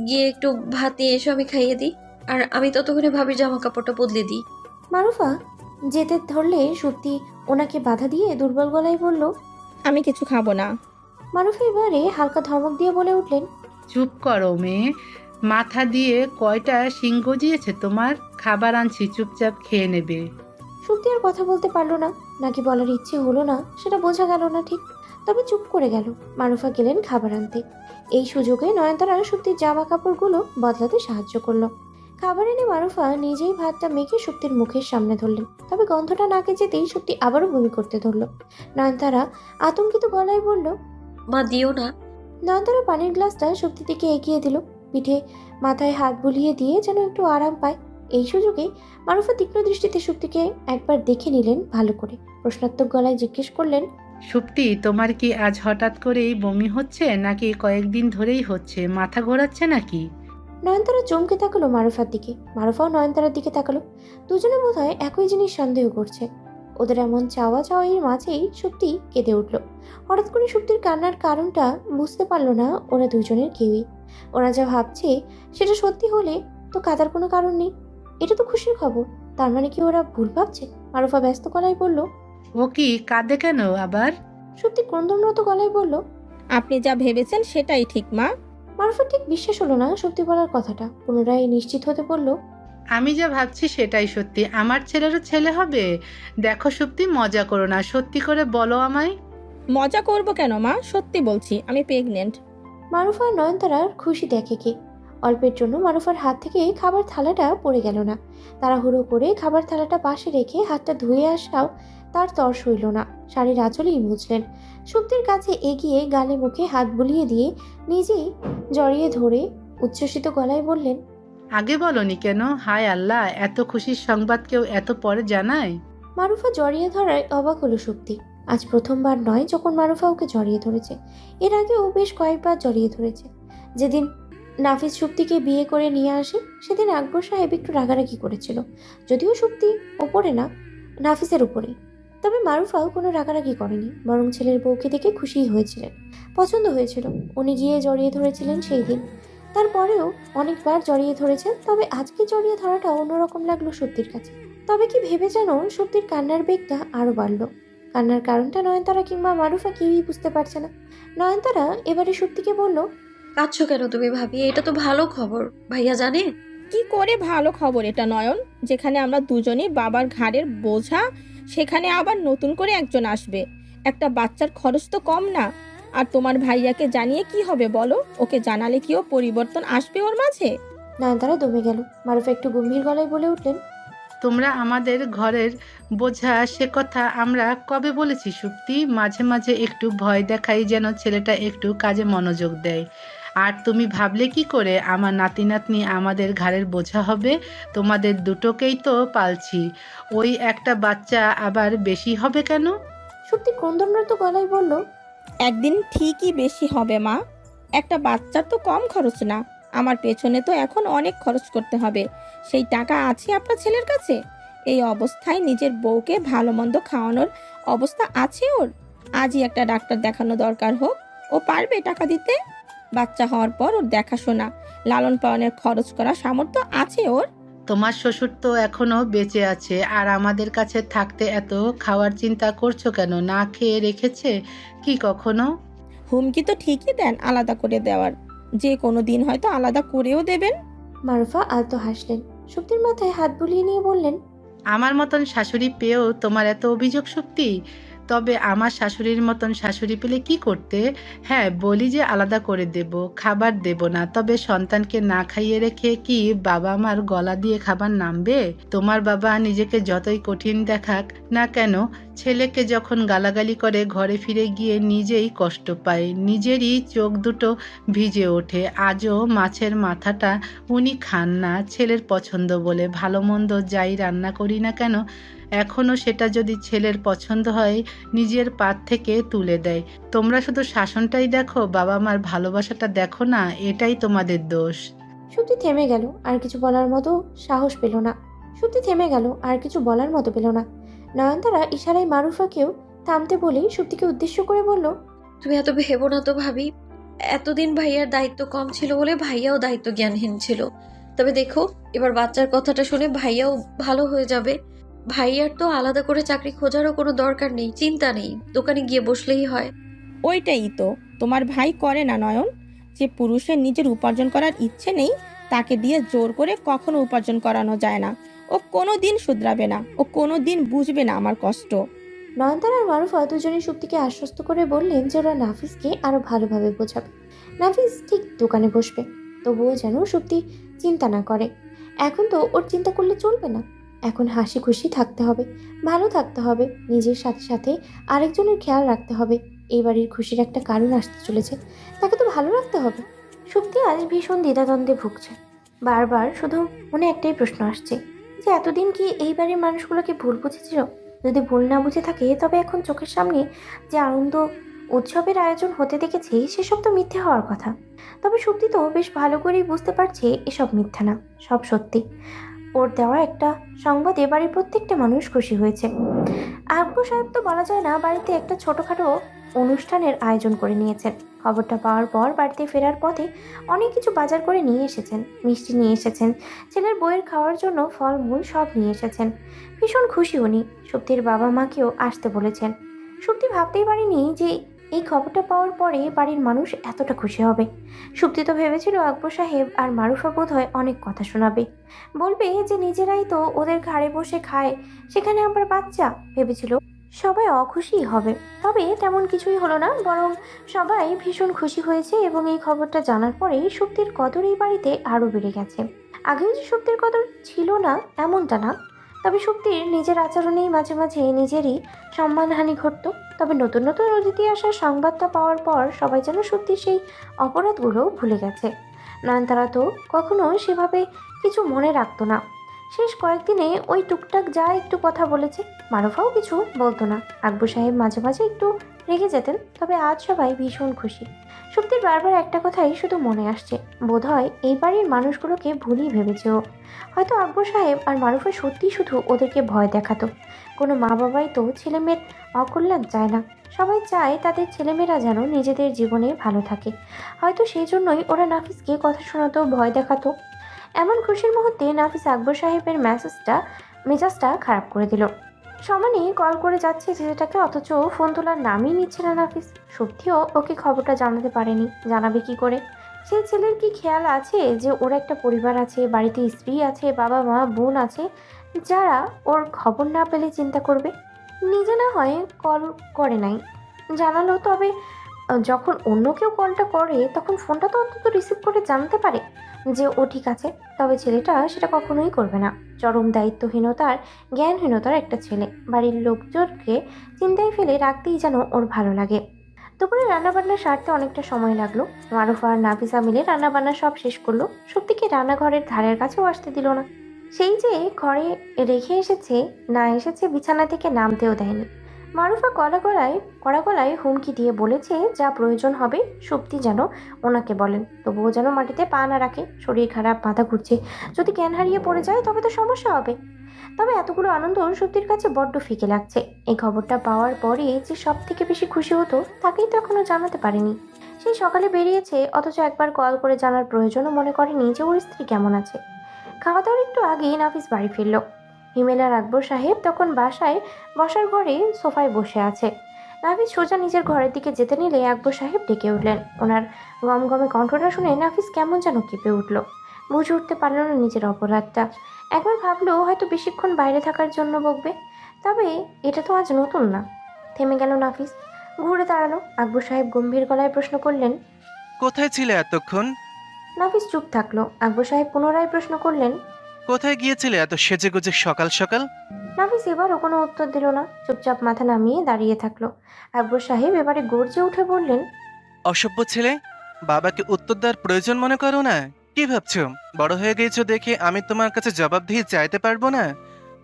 গিয়ে একটু ভাত নিয়ে এসো, আমি খাইয়ে দিই। আর আমি ততক্ষণে ভাবির জামা কাপড়টা বদলে দিই। মারুফা যেতে ধরলে সুপ্তি ওনাকে বাধা দিয়ে দুর্বল গলায় বলল, আমি কিছু খাবো না। মারুফা এবারে হালকা ধমক দিয়ে বলে উঠলেন, চুপ করো মেয়ে, মাথা দিয়ে কয়টা শিং গজিয়েছে তোমার? খাবার আনছি, চুপচাপ খেয়ে নেবে। সুপ্তি আর কথা বলতে পারলো না, নাকি বলার ইচ্ছে হলো না সেটা বোঝা গেল না ঠিক। তবে চুপ করে গেল। মারুফা গেলেন খাবার আনতে। এই সুযোগে নয়নতারা সুপ্তির জামা কাপড়গুলো বদলাতে সাহায্য করলো। খাবার এনে মারুফা নিজেই ভাতটা মেখে সুপ্তির মুখের সামনে ধরলেন। তবে গন্ধটা নাকে যেতেই সুপ্তি আবারও বমি করতে ধরল। নয়নতারা আতঙ্কিত গলায় বলল, মা দিও না। নয়নতারা পানির গ্লাসটা সুপ্তির দিকে এগিয়ে দিল, পিঠে মাথায় হাত বুলিয়ে দিয়ে যেন একটু আরাম পায়। এই সুযোগে মারুফা তীক্ষ্ণ দৃষ্টিতে সুপ্তিকে একবার দেখে নিলেন ভালো করে। প্রশ্নাত্মক গলায় জিজ্ঞেস করলেন, সুপ্তি, তোমার কি আজ হঠাৎ করেই বমি হচ্ছে, নাকি কয়েকদিন ধরেই হচ্ছে? মাথা ঘোরাচ্ছে নাকি? নয়নতারা চমকে তাকালো মারুফার দিকে, মারুফাও নয়নতারার দিকে তাকালো। দুজনে বোধহয় একই জিনিস সন্দেহ করছে। ওদের এমন চাওয়া চাওয়ির মাঝেই সুপ্তি কেঁদে উঠল। হঠাৎ করে সুপ্তির কান্নার কারণটা বুঝতে পারলো না ওরা দুজনের কেউই। ওরা যা ভাবছে সেটা সত্যি হলে তো কাঁদার কোনো কারণ নেই। এটা তো খুশির খবর, তার মানে কি ওরা ভুল ভাবছে? মারুফা ব্যস্ত গলায় বলল। ও কি কাঁদে কেন আবার? সুপ্তি ক্রন্দনরত গলায় বলল। আপনি যা ভেবেছেন সেটাই ঠিক মা। মারুফার ঠিক বিশ্বাস হলো না সত্যি বলার কথাটা। পুনরায় নিশ্চিত হতে বলল। আমি যা ভাবছি সেটাই সত্যি, আমার ছেলেরও ছেলে হবে। দেখো সত্যি, মজা করো না, সত্যি করে বলো আমায়। মজা করব কেন মা, সত্যি বলছি আমি প্রেগনেন্ট। মারুফা আর নয়নতারার খুশি দেখে কে। অল্পের জন্য মারুফার হাত থেকে খাবার থালাটা পড়ে গেল না। তাড়াহুড়ো করে খাবার থালাটা পাশে রেখে হাতটা ধুয়ে আসাও তার তর সইল না। শাড়ির আঁচলেই মুছলেন। সুপ্তির কাছে এগিয়ে গালে মুখে হাত বুলিয়ে দিয়ে নিজেই জড়িয়ে ধরে উচ্ছ্বসিত গলায় বললেন। আগে বলনি কেন? হায় আল্লাহ, এত খুশির সংবাদ কেউ এত পরে জানায়? মারুফা জড়িয়ে ধরায় অবাক হলো সুপ্তি। আজ প্রথমবার নয় যখন মারুফা ওকে জড়িয়ে ধরেছে, এর আগেও বেশ কয়েকবার জড়িয়ে ধরেছে। যেদিন নাফিস সুপ্তিকে বিয়ে করে নিয়ে আসে সেদিন আকবর সাহেব একটু রাগারাগি করেছিল, যদিও সুপ্তি ওপরে না, নাফিসের উপরেই। তবে মারুফাও কোনো রাগারাগি করেনি, বরং ছেলের বউকে দেখে খুশিই হয়েছিলেন, পছন্দ হয়েছিল। উনি গিয়ে জড়িয়ে ধরেছিলেন সেই দিন। তারপরেও অনেকবার জড়িয়ে ধরেছেন, তবে আজকে জড়িয়ে ধরাটা অন্যরকম লাগলো সুপ্তির কাছে। তবে কি ভেবে যেন সুপ্তির কান্নার বেগটা আরও বাড়ল। কান্নার কারণটা নয়নতারা কিংবা মারুফা কেউই বুঝতে পারছে না। নয়নতারা এবারে সুপ্তিকে বলল। কাঁদছো কেন তুমি ভাবি? এটা তো ভালো খবর, ভাইয়া জানে? কি করে ভালো খবর এটা নয়ন? যেখানে আমরা দুজনেই বাবার ঘাড়ের বোঝা, সেখানে আবার নতুন করে একজন আসবে। একটা বাচ্চার খরচ তো কম না। আর তোমার ভাইয়াকে জানিয়ে কি হবে বলো? ওকে জানালে কি ও পরিবর্তন আসবে ওর মাঝে? নয়নতারা দমে গেল। মারুফা একটু গম্ভীর গলায় বলে উঠলেন। তোমরা আমাদের ঘরের বোঝা, সে কথা আমরা কবে বলেছি সুপ্তি? মাঝে মাঝে একটু ভয় দেখাই যেন ছেলেটা একটু কাজে মনোযোগ দেয়। আর তুমি ভাবলে কি করে আমার নাতি নাতনি আমাদের ঘাড়ের বোঝা হবে? তোমাদের দুটোকেই তো পালছি, ওই একটা বাচ্চা আবার বেশি হবে কেন? সুপ্তি ক্রন্দনরত গলায় বলল। একদিন ঠিকই বেশি হবে মা। একটা বাচ্চার তো কম খরচ না। আমার পেছনে তো এখন অনেক খরচ করতে হবে। সেই টাকা আছে আপনার ছেলের কাছে? এই অবস্থায় নিজের বউকে ভালো মন্দ খাওয়ানোর অবস্থা আছে ওর? আজই একটা ডাক্তার দেখানো দরকার হোক। ও পারবে টাকা দিতে? বাচ্চা হওয়ার পর ওর দেখাশোনা, লালন পালনের খরচ করা সামর্থ্য আছে ওর? তোমার শ্বশুর তো এখনো বেঁচে আছে, আর আমাদের কাছে থাকতে এত খাওয়ার চিন্তা করছো কেন? না খেয়ে রেখেছে কি কখনো? হুমকি তো ঠিকই দেন আলাদা করে দেওয়ার, যে কোনো দিন হয়তো আলাদা করেও দেবেন। মারুফা আলতো হাসলেন। সুপ্তির মাথায় হাত বুলিয়ে নিয়ে বললেন। আমার মতন শাশুড়ি পেয়েও তোমার এত অভিযোগ শক্তি? তবে আমার শাশুড়ির মতন শাশুড়ি পেলে কি করতে? হ্যাঁ, বলি যে আলাদা করে দেব, খাবার দেব না, তবে সন্তানকে না খাইয়ে রেখে কি বাবা মার গলা দিয়ে খাবার নামবে? তোমার বাবা নিজেকে যতই কঠিন দেখাক না কেন, ছেলেকে যখন গালাগালি করে ঘরে ফিরে গিয়ে নিজেই কষ্ট পায়, নিজেরই চোখ দুটো ভিজে ওঠে। আজও মাছের মাথাটা উনি খান না, ছেলের পছন্দ বলে। ভালো মন্দ যাই রান্না করি না কেন, এখনও সেটা যদি ছেলের পছন্দ হয় নিজের পাত থেকে তুলে দেয়। তোমরা শুধু শাসনটাই দেখো, বাবা মার ভালোবাসাটা দেখো না, এটাই তোমাদের দোষ। সুপ্তি থেমে গেল, আর কিছু বলার মতো সাহস পেল না। সুপ্তি থেমে গেল, আর কিছু বলার মতো পেল না। নয়নতারা ইশারায় মারুফাকেও থামতে বলেই সুপ্তিকে উদ্দেশ্য করে বলল। তুমি এত ভেবো না তো ভাবি। এতদিন ভাইয়ার দায়িত্ব কম ছিল বলে ভাইয়াও দায়িত্ব জ্ঞানহীন ছিল। তবে দেখো, এবার বাচ্চার কথাটা শুনে ভাইয়াও ভালো হয়ে যাবে। ভাইয়ার তো আলাদা করে চাকরি খোঁজারও কোনো দরকার নেই, চিন্তা নেই, দোকানে গিয়ে বসলেই হয়। ওইটাই তো তোমার ভাই করে না নয়ন। যে পুরুষের নিজের উপার্জন করার ইচ্ছে নেই, তাকে দিয়ে জোর করে কখনো উপার্জন করানো যায় না। ও কোনো দিন শুধরাবে না, ও কোনো দিন বুঝবে না আমার কষ্ট। নয়নতারা আর মারুফা দুজনেই সুপ্তিকে আশ্বস্ত করে বললেন যে ওরা নাফিসকে আরো ভালোভাবে বোঝাবে। নাফিস ঠিক দোকানে বসবে, তবুও যেন সুপ্তি চিন্তা না করে। এখন তো ওর চিন্তা করলে চলবে না। এখন হাসি খুশি থাকতে হবে, ভালো থাকতে হবে, নিজের সাথে সাথে আরেকজনের খেয়াল রাখতে হবে। এই বাড়ির খুশির একটা কারণ আসতে চলেছে, তাকে তো ভালো রাখতে হবে। সুপ্তি আজ ভীষণ দ্বিধাদ্বন্দ্বে ভুগছে। বারবার শুধু মনে একটাই প্রশ্ন আসছে যে এতদিন কি এই বাড়ির মানুষগুলোকে ভুল বুঝেছিল? যদি ভুল না বুঝে থাকে তবে এখন চোখের সামনে যে আনন্দ উৎসবের আয়োজন হতে দেখেছে সেসব তো মিথ্যে হওয়ার কথা। তবে সত্যি তো বেশ ভালো করেই বুঝতে পারছে এসব মিথ্যা না, সব সত্যি। ওর দেওয়া একটা সংবাদে বাড়ির প্রত্যেকটা মানুষ খুশি হয়েছে। আকবর সাহেব তো বলা যায় না বাড়িতে একটা ছোটখাটো অনুষ্ঠানের আয়োজন করে নিয়েছেন। খবরটা পাওয়ার পর বাড়িতে ফেরার পথে অনেক কিছু বাজার করে নিয়ে এসেছেন, মিষ্টি নিয়ে এসেছেন, ছেলের বইয়ের খাওয়ার জন্য ফলমূল সব নিয়ে এসেছেন। ভীষণ খুশি উনি। সুপ্তির বাবা মাকেও আসতে বলেছেন। সুপ্তি ভাবতেই পারেনি যে এই খবরটা পাওয়ার পরে বাড়ির মানুষ এতটা খুশি হবে। সুপ্তি তো ভেবেছিল আকবর সাহেব আর মারুফা বোধহয় অনেক কথা শোনাবে, বলবে যে নিজেরাই তো ওদের ঘাড়ে বসে খায়, সেখানে আবার বাচ্চা। ভেবেছিল সবাই অখুশি হবে, তবে তেমন কিছুই হলো না, বরং সবাই ভীষণ খুশি হয়েছে। এবং এই খবরটা জানার পরেই সুপ্তির কদর এই বাড়িতে আরও বেড়ে গেছে। আগেও যে সুপ্তির কদর ছিল না এমনটা না, তবে সুপ্তির নিজের আচরণেই মাঝে মাঝে নিজেরই সম্মানহানি ঘটত। তবে নতুন নতুন অতিথি আসার সংবাদটা পাওয়ার পর সবাই যেন সত্যির সেই অপরাধগুলো ভুলে গেছে। নয়নতারা তো কখনো সেভাবে কিছু মনে রাখতো না। শেষ কয়েকদিনে ওই টুকটাক যা একটু কথা বলেছে, মারুফাও কিছু বলতো না। আকবর সাহেব মাঝে মাঝে একটু রেগে যেতেন, তবে আজ সবাই ভীষণ খুশি। সুপ্তির বারবার একটা কথাই শুধু মনে আসছে, বোধহয় এই বাড়ির মানুষগুলোকে ভুলই ভেবেছে ও। হয়তো আকবর সাহেব আর মারুফা সত্যিই শুধু ওদেরকে ভয় দেখাতো। কোনো মা বাবাই তো ছেলেমেয়ের অকল্যাণ চায় না, সবাই চায় তাদের ছেলেমেয়েরা যেন নিজেদের জীবনে ভালো থাকে। হয়তো সেই জন্যই ওরা নাফিসকে কথা শোনাতো, ভয় দেখাতো। এমন খুশির মুহূর্তে নাফিস আকবর সাহেবের মেজাজটা খারাপ করে দিল। সমানে কল করে যাচ্ছে ছেলেটাকে, অথচ ফোন তোলার নামই নিচ্ছে না নাফিস। সত্যিও ওকে খবরটা জানাতে পারেনি, জানাবে কি করে? সেই ছেলের কি খেয়াল আছে যে ওর একটা পরিবার আছে, বাড়িতে স্ত্রী আছে, বাবা মা বোন আছে, যারা ওর খবর না পেলে চিন্তা করবে? নিজে না হয় কল করে নাই, জানালো, তবে যখন অন্য কেউ কলটা করে তখন ফোনটা তো অন্তত রিসিভ করে জানতে পারে যে ও ঠিক আছে। তবে ছেলেটা সেটা কখনোই করবে না। চরম দায়িত্বহীনতার, জ্ঞানহীনতার একটা ছেলে। বাড়ির লোকজনকে চিন্তায় ফেলে রাখতেই যেন ওর ভালো লাগে। দুপুরে রান্নাবান্না সারতে অনেকটা সময় লাগলো। মারুফা আর নাফিসা মিলে রান্নাবান্না সব শেষ করলো। সত্যিকে রান্নাঘরের ধারের কাছেও আসতে দিল না। সেই যে ঘরে রেখে এসেছে, না এসেছে বিছানা থেকে নামতেও দেয়নি। মারুফা কড়া গলায় হুমকি দিয়ে বলেছে যা প্রয়োজন হবে সুপ্তি যেন ওনাকে বলেন, তবুও যেন মাটিতে পা না রাখে। শরীর খারাপ, মাথা ঘুরছে, যদি জ্ঞান হারিয়ে পড়ে যায় তবে তো সমস্যা হবে। তবে এতগুলো আনন্দ সুপ্তির কাছে বড্ড ফিকে লাগছে। এই খবরটা পাওয়ার পরে যে সব থেকে বেশি খুশি হতো তাকেই তো এখনো জানাতে পারেনি। সেই সকালে বেরিয়েছে, অথচ একবার কল করে জানার প্রয়োজনও মনে করেনি যে ওর স্ত্রী কেমন আছে। খাওয়া দাওয়ার একটু আগেই নাফিস বাড়ি ফিরল। হিমেল আর আকবর সাহেব তখন বাসায় বসার ঘরে সোফায় বসে আছে। নাফিস সোজা নিজের ঘরের দিকে যেতে নিলে আকবর সাহেব ডেকে উঠলেন। ওনার গমগমে কণ্ঠটা শুনে নাফিস কেমন যেন কেঁপে উঠল। বুঝে উঠতে পারল না নিজের অপরাধটা। একবার ভাবলো হয়তো বেশিক্ষণ বাইরে থাকার জন্য বকবে, তবে এটা তো আজ নতুন না। থেমে গেল নাফিস, ঘুরে দাঁড়ালো। আকবর সাহেব গম্ভীর গলায় প্রশ্ন করলেন, কোথায় ছিলে এতক্ষণ? নাফিস চুপ থাকলো। আকবর সাহেব পুনরায় প্রশ্ন করলেন, কোথায় গিয়েছিলে এত সেজেগুজে সকাল সকাল? নাফিস এবারও কোনো উত্তর দিল না, চুপচাপ মাথা নামিয়ে দাঁড়িয়ে থাকলো। আকবর সাহেব এবারে গর্জে উঠে বললেন, অসভ্য ছেলে, বাবাকে উত্তর দেওয়ার প্রয়োজন মনে করো না? কি ভাবছো বড় হয়ে গেছো দেখে আমি তোমার কাছে জবাবদিহি চাইতে পারবো না?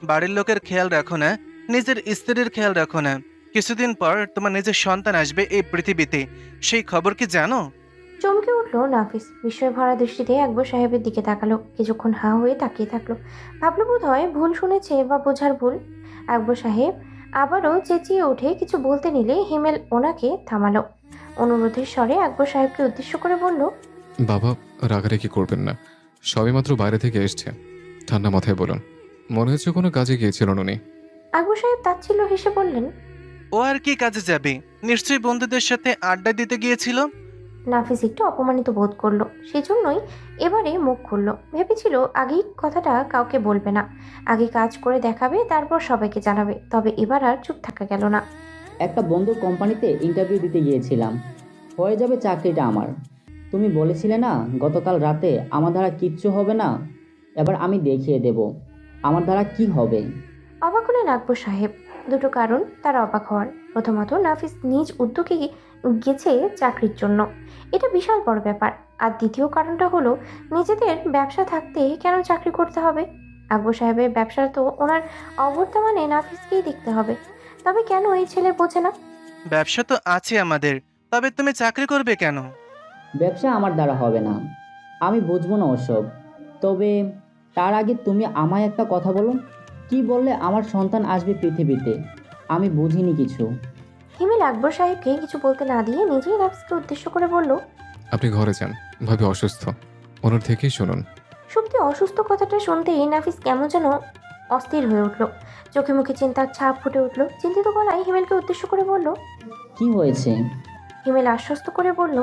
বাড়ির লোকের খেয়াল রাখো না, নিজের স্ত্রীর খেয়াল রাখো না। কিছুদিন পর তোমার নিজের সন্তান আসবে এই পৃথিবীতে, সেই খবর কি জানো? চমকে উঠলো নাফিস। বিস্ময় ভরা দৃষ্টিতে আকবর সাহেবের দিকে তাকালো। কিছুক্ষণ হা হয়ে তাকিয়ে থাকলো। ভাবলো বোধ হয় ভুল শুনেছে বা বোঝার ভুল। আকবর সাহেব আবারও চেঁচিয়ে উঠে কিছু বলতে নিলে হিমেল ওনাকে থামালো। অনুরোধের স্বরে আকবর সাহেবকে উদ্দেশ্য করে বলল, বাবা, রাগারাগি করবেন না, সবেমাত্র বাইরে থেকে এসছে। ঠান্ডা মাথায় বলুন, মনে হচ্ছে কোনো কাজে গিয়েছিলেন উনি। আকবর সাহেব তাচ্ছিল্য হেসে বললেন, ও আর কি কাজে যাবে? নিশ্চয়ই বন্ধুদের সাথে আড্ডা দিতে গিয়েছিল। নাফিস একটু অপমানিত বোধ করলো, সেজন্যই এবারে মুখ খুললো। ভেবেছিল আগেই কথাটা কাউকে বলবে না, আগে কাজ করে দেখাবে, তারপর সবাইকে জানাবে। তবে এবার আর চুপ থাকা গেল না। একটা বন্ধুর কোম্পানিতে ইন্টারভিউ দিতে গিয়েছিলাম, হয়ে যাবে চাকরিটা আমার। তুমি বলেছিলে না গতকাল রাতে আমার দ্বারা কিচ্ছু হবে না, এবার আমি দেখিয়ে দেব আমার দ্বারা কি হবে। অবাক হলেন আকবর সাহেব। দুটো কারণ তার অবাক হওয়ার। প্রথমত, নাফিস নিজ উদ্যোগে গেছে চাকরির জন্য, এটা বিশাল বড় ব্যাপার। আর দ্বিতীয় কারণটা হলো নিজেদের ব্যবসা থাকতে কেন চাকরি করতে হবে? আকবর সাহেবের ব্যবসা তো ওনার অবর্তমানে নাফিসকেই দেখতে হবে। তবে কেন এই ছেলে বোঝে না? ব্যবসা তো আছে আমাদের, তবে তুমি চাকরি করবে কেন? ব্যবসা আমার দ্বারা হবে না, আমি বুঝবো না ওসব। তবে তার আগে তুমি আমায় একটা কথা বলো, কি বললে আমার সন্তান আসবে পৃথিবীতে? আমি বুঝিনি কিছু। হিমেল আকবর সাহেবকে কিছু বলতে না দিয়ে নিজেই নাফিসকে উদ্দেশ্য করে বলল, আপনি ঘরে যান, ভাবি অসুস্থ, ওনার থেকেই শুনুন। শুভ্তি অসুস্থ কথাটা শুনতেই নাফিস কেমন যেন অস্থির হয়ে উঠল। চোখে মুখে চিন্তার ছাপ ফুটে উঠল। চিন্তিত গলায় হিমেলকে উদ্দেশ্য করে বলল। কি হয়েছে? হিমেল আশ্বস্ত করে বলল।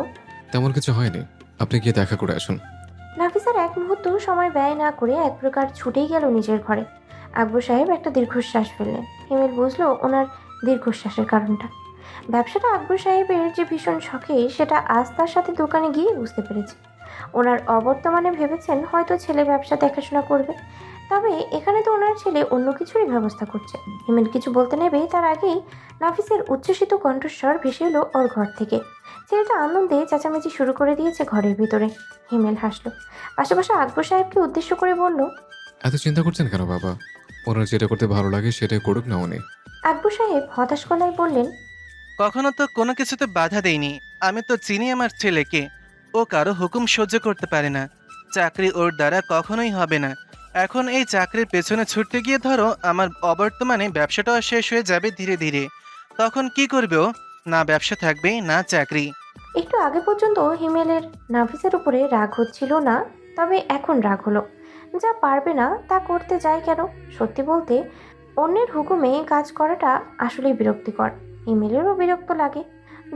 তেমন কিছু হয়নি, আপনি গিয়ে দেখা করে আসুন। নাফিস আর এক মুহূর্ত সময় ব্যয় না করে এক প্রকার ছুটেই গেল নিজের ঘরে। আকবর সাহেব একটা দীর্ঘশ্বাস ফেললেন। হিমেল বুঝলো ওনার দীর্ঘশ্বাসের কারণটা। ব্যবসাটা আকবর সাহেবের যে ভীষণ শখে সেটা আজ তার সাথে দোকানে গিয়ে বুঝতে পেরেছে। ওনার অবর্তমানে ভেবেছেন হয়তো ছেলে ব্যবসা দেখাশোনা করবে, তবে এখানে তো ওনার ছেলে অন্য কিছুরই ব্যবস্থা করছে। হিমেল কিছু বলতে নেবে তার আগেই নাফিসের উচ্ছ্বসিত কণ্ঠস্বর ভেসে এলো ওর ঘর থেকে। ছেলেটা আনন্দে চেঁচামেচি শুরু করে দিয়েছে ঘরের ভিতরে। হিমেল হাসলো, পাশাপাশি আকবর সাহেবকে উদ্দেশ্য করে বলল। এত চিন্তা করছেন কেন বাবা? ওনার যেটা করতে ভালো লাগে সেটাই করুক না উনি। আকবর সাহেব হতাশ গলায় বললেন। কখনো তো কোনো কিছুতে বাধা দেইনি। আমি তো চিনি আমার ছেলেকে, ও কারো হুকুম সহ্য করতে পারে না। চাকরি ওর দ্বারা কখনোই হবে না। এখন এই চাকরির পেছনে ছুটতে গিয়ে ধরো আমার অবর্তমানে ব্যবসাটাও শেষ হয়ে যাবে ধীরে ধীরে। তখন কি করবে ও? না ব্যবসা থাকবে, না চাকরি। একটু আগে পর্যন্ত হিমেলের নাফিসের উপরে রাগ হচ্ছিল না, তবে এখন রাগ হলো। যা পারবে না তা করতে যায় কেন? সত্যি বলতে অন্যের হুকুমে কাজ করাটা আসলেই বিরক্তিকর। হিমেলেরও বিরক্ত লাগে।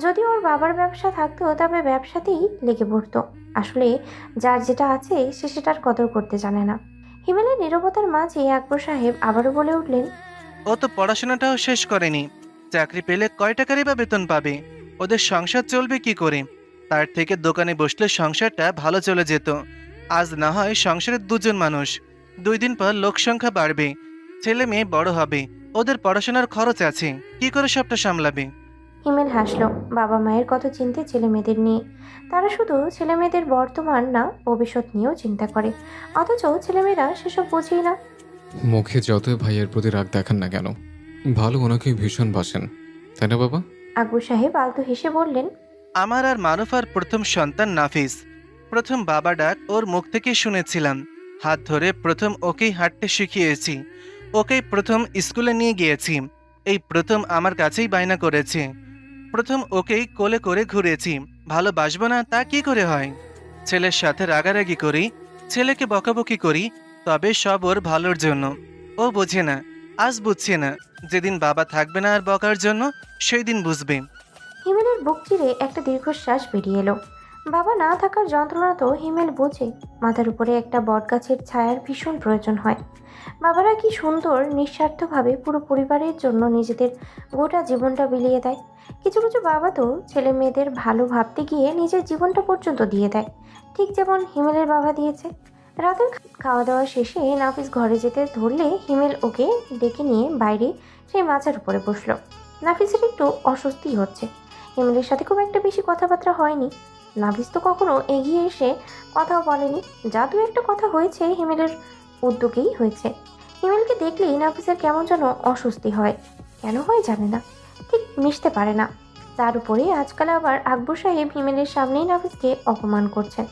যদি ওর বাবার ব্যবসা থাকতো তবে ব্যবসাতেই লেগে পড়তো। আসলে যার যেটা আছে সে সেটার কদর করতে জানে না। হিমেলের নীরবতার মাঝে আকবর সাহেব আবারও বলে উঠলেন। ও তো পড়াশোনাটাও শেষ করেনি। চাকরি পেলে কয় টাকারই বা বেতন পাবে? ওদের সংসার চলবে কি করে? তার থেকে দোকানে বসলে সংসারটা ভালো চলে যেত। আজ না হয় সংসারের দুজন মানুষ, 2 দিন পর লোক সংখ্যা বাড়বে, ছেলে মেয়ে বড় হবে, ওদের পড়াশোনার খরচ আছে, কি করে সবটা সামলাবে? হিমেল হাসলো। বাবা মায়ের কত চিন্তে ছেলে মেয়েদের নিয়ে। তারা শুধু ছেলে মেয়েদের বর্তমান না, ভবিষ্যৎ নিয়েও চিন্তা করে। অথচ ছেলেমেয়েরা সেসব বোঝেই না। মুখে যতই ভাইয়ের প্রতি রাগ দেখান না কেন, ভালো ওনাকে ভীষণ বাসেন, তাই না বাবা? আকবর সাহেব আলতো হেসে বললেন। আমার আর মারুফার প্রথম সন্তান নাফিস। প্রথম বাবা ডাক ওর মুখ থেকে শুনেছিলাম। হাত ধরে প্রথম ওকেই হাঁটতে শিখিয়েছি, ওকেই প্রথম স্কুলে নিয়ে গিয়েছি। এই প্রথম আমার কাছেই বায়না করেছে। প্রথম ওকেই কোলে করে ঘুরেছি। ভালোবাসবো না তা কি করে হয়? ছেলের সাথে রাগারাগি করি, ছেলেকে বকাবকি করি, তবে সব ওর ভালোর জন্য। ও বোঝে না, আজ বুঝছে না। যেদিন বাবা থাকবে না আর বকার জন্য, সেই দিন বুঝবে। হিমেলের বুক চিরে একটা দীর্ঘশ্বাস বেরিয়ে এলো। বাবা না থাকার যন্ত্রণা তো হিমেল বোঝে। মাথার উপরে একটা বটগাছের ছায়ার ভীষণ প্রয়োজন হয়। বাবারা কি সুন্দর নিঃস্বার্থভাবে পুরো পরিবারের জন্য নিজেদের গোটা জীবনটা বিলিয়ে দেয়। কিছু কিছু বাবা তো ছেলে মেয়েদের ভালো ভাবতে গিয়ে নিজের জীবনটা পর্যন্ত দিয়ে দেয়, ঠিক যেমন হিমেলের বাবা দিয়েছে। রাতের খাওয়া দাওয়া শেষে নাফিস ঘরে যেতে ধরলে হিমেল ওকে ডেকে নিয়ে বাইরে সেই মাচার উপরে বসলো। নাফিসের একটু অস্বস্তি হচ্ছে। হিমেলের সাথে খুব একটা বেশি কথাবার্তা হয়নি। নাফিস তো কখনো এগিয়ে এসে কথাও বলেনি। যা দু একটা কথা হয়েছে হিমেলের উদ্যোগেই হয়েছে। হিমেলকে দেখলেই নাফিসের কেমন যেন অস্বস্তি হয়। কেন হয় জানে না, ঠিক মিশতে পারে না। তার উপরে আজকাল আবার আকবর সাহেব হিমেলের সামনেই নাফিসকে অপমান করছেন।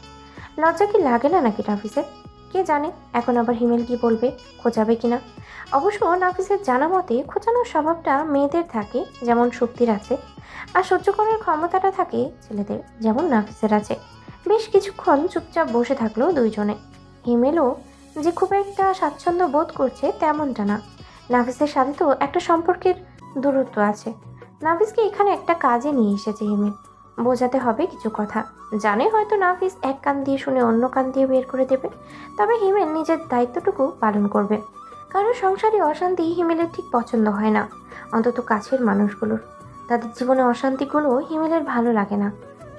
লজ্জা কি লাগে না নাকি নাফিসের? কে জানে এখন আবার হিমেল কি বলবে, খোঁচাবে কিনা। অবশ্য নাফিসের জানা মতে খোঁচানোর স্বভাবটা মেয়েদের থাকে যেমন শক্তির আছে, আর সহ্য করার ক্ষমতাটা থাকে ছেলেদের যেমন নাফিসের আছে। বেশ কিছুক্ষণ চুপচাপ বসে থাকলো দুইজনে। হিমেলও যে খুব একটা স্বাচ্ছন্দ্য বোধ করছে তেমনটা না। নাফিসের সাথে তো একটা সম্পর্কের দূরত্ব আছে। নাফিসকে এখানে একটা কাজে নিয়ে এসেছে হিমেল, বোঝাতে হবে কিছু কথা। জানে হয়তো নাফিস এক কান দিয়ে শুনে অন্য কান দিয়ে বের করে দেবে, তবে হিমেল নিজের দায়িত্বটুকু পালন করবে। কারণ সংসারে অশান্তি হিমেলের ঠিক পছন্দ হয় না, অন্তত কাছের মানুষগুলোর। তাদের জীবনে অশান্তিগুলো হিমেলের ভালো লাগে না।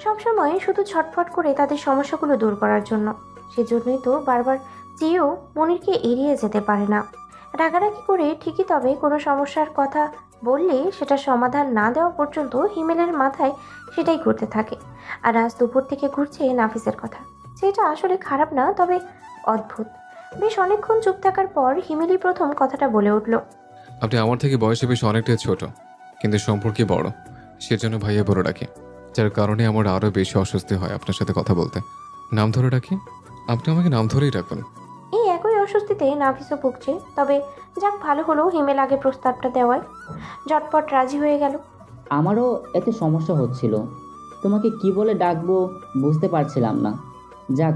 সবসময় শুধু ছটফট করে তাদের সমস্যাগুলো দূর করার জন্য। সেজন্যই তো বারবার চেয়েও মনিরকে এড়িয়ে যেতে পারে না। রাগারাগি করে ঠিকই, তবে কোনো সমস্যার কথা বললে সেটা সমাধান না দেওয়া পর্যন্ত হিমেলের মাথায় সেটাই ঘুরতে থাকে। আর আজ দুপুর থেকে ঘুরছে নাফিসের কথা। সেটা আসলে খারাপ না, তবে অদ্ভুত। বেশ অনেকক্ষণ চুপ থাকার পর হিমেলই প্রথম কথাটা বলে উঠল। আপনি আমার থেকে বয়সে বেশ অনেকটাই ছোট, কিন্তু সম্পর্কে বড়। সেজন্য ভাইয়া বলে ডাকি, যার কারণে আমার আরও বেশি অস্বস্তি হয় আপনার সাথে কথা বলতে। নাম ধরে ডাকি, আপনি আমাকে নাম ধরেই রাখুন। এই একই অস্বস্তিতে নাফিসও ভুগছে। তবে যাক, ভালো হলো হিমেল আগে প্রস্তাবটা দেওয়ায় ঝটপট রাজি হয়ে গেল। আমারও এতে সমস্যা হচ্ছিল, তোমাকে কি বলে ডাকবো বুঝতে পারছিলাম না। যাক,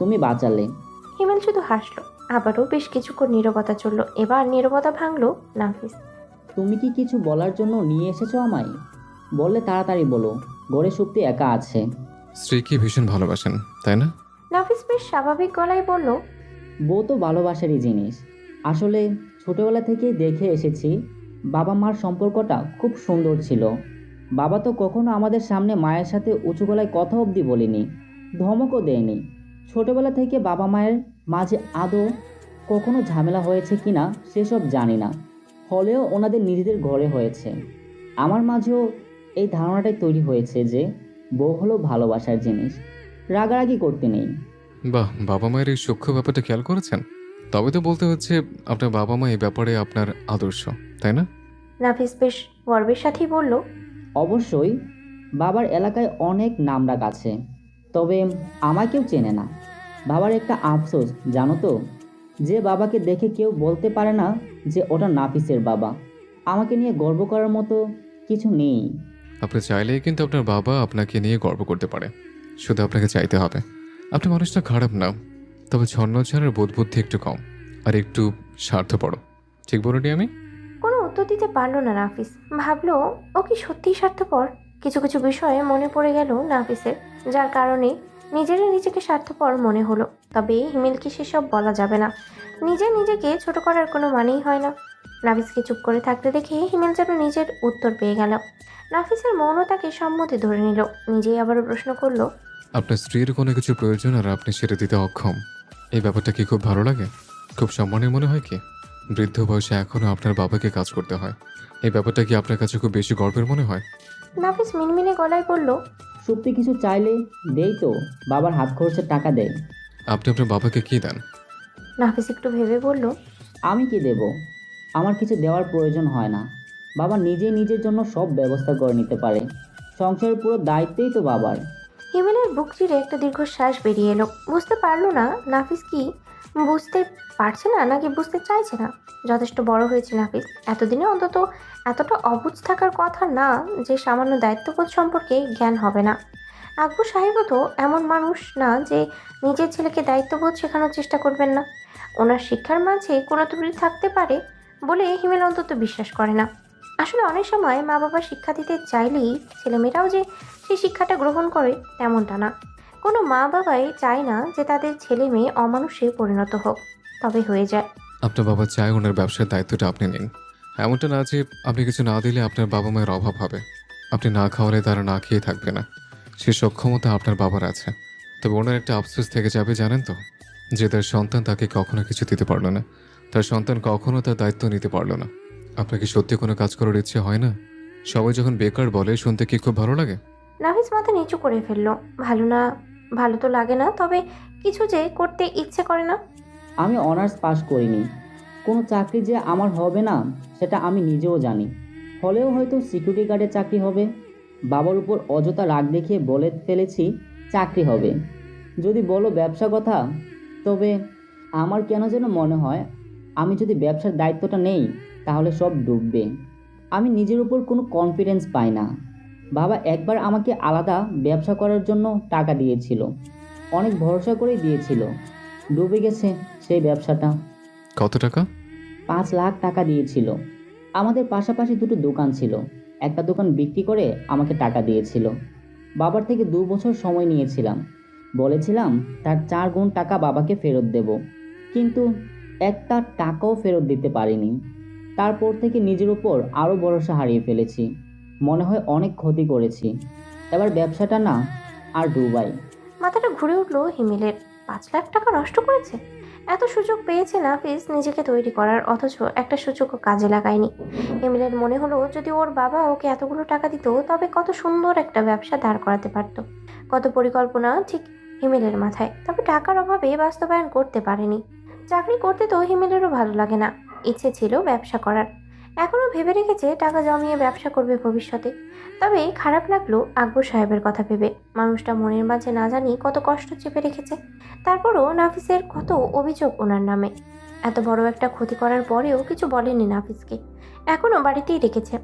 তুমি বাঁচালে। হিমেল শুধু হাসলো। আবারও বেশ কিছুক্ষণ নীরবতা চলল। এবার নীরবতা ভাঙলো নাফিস। তুমি কি কিছু বলার জন্য নিয়ে এসেছো আমায়? বললে তাড়াতাড়ি বলো, ঘরে সুপ্তি একা আছে। স্ত্রীকে ভীষণ ভালোবাসেন, তাই না? নাফিস বেশ স্বাভাবিক গলায় বলল, বউ তো ভালোবাসারই জিনিস। আসলে ছোটবেলা থেকেই দেখে এসেছি বাবা মার সম্পর্কটা খুব সুন্দর ছিল। বাবা তো কখনো আমাদের সামনে মায়ের সাথে উঁচু গলায় কথা অবধি বলিনি, ধমকও দেয়নি। ছোটবেলা থেকে বাবা মায়ের মাঝে আদৌ কখনো ঝামেলা হয়েছে কিনা সেসব জানি না, হলেও ওনাদের নিজেদের ঘরে হয়েছে। আমার মাঝেও এই ধারণাটাই তৈরি হয়েছে যে বউ হলো ভালোবাসার জিনিস, রাগারাগি করতে নেই। বাহ, বাবা মায়ের এই সূক্ষ্ম ব্যাপারটা খেয়াল করেছেন। তবে তো বলতে হচ্ছে আপনার বাবা মা এই ব্যাপারে আপনার আদর্শ, তাই না? নাফিস বেশ গর্বের সাথেই বলল, অবশ্যই। বাবার এলাকায় অনেক নামডাক আছে, তবে আমায় কেউ চেনে না। বাবার একটা আফসোস জানো তো, যে বাবাকে দেখে কেউ বলতে পারে না যে ওটা নাফিসের বাবা। আমাকে নিয়ে গর্ব করার মতো কিছু নেই। আপনি চাইলেই কিন্তু আপনার বাবা আপনাকে নিয়ে গর্ব করতে পারে, শুধু আপনাকে চাইতে হবে। আপনি মানুষটা খারাপ না, তবে ছন্নছাড়ার বোধ বুদ্ধি একটু কম আর একটু স্বার্থপর। ঠিক বলিনি আমি? কোনো উত্তর দিতে পারল না নাফিস। ভাবলো ও কি সত্যিই স্বার্থপর। কিছু কিছু বিষয়ে মনে পড়ে গেল নাফিসের, যার কারণে নিজেকে স্বার্থপর মনে হলো। তবে হিমেলকে সেসব বলা যাবে না। নিজেকে ছোট করার কোনো মানেই হয় না। নাফিসকে চুপ করে থাকতে দেখে হিমেল যেন নিজের উত্তর পেয়ে গেল। নাফিসের মৌনতাকে সম্মতি ধরে নিল। নিজেই আবারও প্রশ্ন করলো, আপনার স্ত্রীর কোনো কিছু প্রয়োজন আর আপনি সেটা দিতে অক্ষম, এই ব্যাপারটা কি খুব ভালো লাগে? খুব সম্মানের মনে হয় কি? বৃদ্ধ বয়সে এখনও আপনার বাবাকে কাজ করতে হয়, এই ব্যাপারটা কি আপনার কাছে খুব বেশি গর্বের মনে হয়? নাফিস মিনমিনে গলায় বলল, সত্যি কিছু চাইলে দেই তো, বাবার হাত খরচের টাকা দেয়। আপনি আপনার বাবাকে কি দেন? নাফিস একটু ভেবে বলল, আমি কি দেব? আমার কিছু দেওয়ার প্রয়োজন হয় না। বাবা নিজেই নিজের জন্য সব ব্যবস্থা করে নিতে পারে। সংসারের পুরো দায়িত্বই তো বাবার। হিমেলের বুক চিরে একটা দীর্ঘশ্বাস বেরিয়ে এলো। বুঝতে পারলো না নাফিস কি বুঝতে পারছে না নাকি বুঝতে চাইছে না। যথেষ্ট বড় হয়েছে নাফিস, এতদিনে অন্তত এতটা অবুঝ থাকার কথা না যে সামান্য দায়িত্ববোধ সম্পর্কে জ্ঞান হবে না। আকবর সাহেবও তো এমন মানুষ না যে নিজের ছেলেকে দায়িত্ববোধ শেখানোর চেষ্টা করবেন না। ওনার শিক্ষার মাঝে কোনো ত্রুটি থাকতে পারে বলে হিমেল অন্তত বিশ্বাস করে না। আসলে অনেক সময় মা বাবা শিক্ষা দিতে চাইলেই ছেলেমেয়েরাও যে সেই শিক্ষাটা গ্রহণ করে তেমনটা না। কোনো মা বাবাই চায় না যে তাদের ছেলে মেয়ে অমানুষে পরিণত হোক, তবে হয়ে যায়। আপনার বাবা চায় ওনার ব্যবসার দায়িত্বটা আপনি নিন। এমনটা না যে আপনি কিছু না দিলে আপনার বাবা মায়ের অভাব হবে, আপনি না খাওয়ালে তারা না খেয়ে থাকবে না। সে সক্ষমতা আপনার বাবার আছে। তবে ওনার একটা আফসোস থেকে যাবে জানেন তো, যে তার সন্তান তাকে কখনো কিছু দিতে পারলো না, তার সন্তান কখনো তার দায়িত্ব নিতে পারলো না। আপনার কি সত্যি কোনো কাজ করার ইচ্ছে হয় না? সবাই যখন বেকার বলে শুনতে কি খুব ভালো লাগে? নাফিস মাথা নিচু করে ফেললো। ভালো না, ভালো তো লাগে না, তবে কিছু যে করতে ইচ্ছে করে না। আমি অনার্স পাস করিনি, কোনো চাকরি যে আমার হবে না সেটা আমি নিজেও জানি। হলেও হয়তো সিকিউরিটি গার্ডের চাকরি হবে। বাবার উপর অযথা রাগ দেখিয়ে বলে ফেলেছি চাকরি হবে। যদি বলো ব্যবসা কথা, তবে আমার কেন যেন মনে হয় আমি যদি ব্যবসার দায়িত্বটা নেই তাহলে সব ডুববে। আমি নিজের উপর কোনো কনফিডেন্স পাই না। বাবা একবার আমাকে আলাদা ব্যবসা করার জন্য টাকা দিয়েছিল, অনেক ভরসা করেই দিয়েছিল। ডুবে গেছে সেই ব্যবসাটা। কত টাকা? 5 লাখ টাকা দিয়েছিল। আমাদের পাশাপাশি দুটো দোকান ছিল, একটা দোকান বিক্রি করে আমাকে টাকা দিয়েছিল। বাবার থেকে 2 বছর সময় নিয়েছিলাম, বলেছিলাম তার 4 গুণ টাকা বাবাকে ফেরত দেব, কিন্তু একটা টাকাও ফেরত দিতে পারিনি। তারপর থেকে নিজের উপর আরও ভরসা হারিয়ে ফেলেছি। মনে হয় অনেক ক্ষতি করেছি। এবার ব্যবসাটা না আর ডুবাই। মাথাটা ঘুরে উঠলো হিমেলের। 5 লাখ টাকা নষ্ট করেছে। এত সুযোগ পেয়েছে নাফিস নিজেকে তৈরি করার, অথচ একটা সুযোগও কাজে লাগায়নি। হিমেলের মনে হলো যদি ওর বাবা ওকে এতগুলো টাকা দিত তবে কত সুন্দর একটা ব্যবসা দাঁড় করাতে পারত। কত পরিকল্পনা ঠিক হিমেলের মাথায়, তবে টাকার অভাবে বাস্তবায়ন করতে পারেনি। চাকরি করতে তো হিমেলেরও ভালো লাগে না, ইচ্ছে ছিল ব্যবসা করার। এখনও ভেবে রেখেছে টাকা জমিয়ে ব্যবসা করবে ভবিষ্যতে। তবে খারাপ লাগলো আকবর সাহেবের কথা ভেবে। মানুষটা মনের মাঝে না জানি কত কষ্ট চেপে রেখেছে। তারপরও নাফিসের কত অভিযোগ ওনার নামে। এত বড় একটা ক্ষতি করার পরেও কিছু বলেনি নাফিসকে। এখনও বাড়িতেই রেখেছে,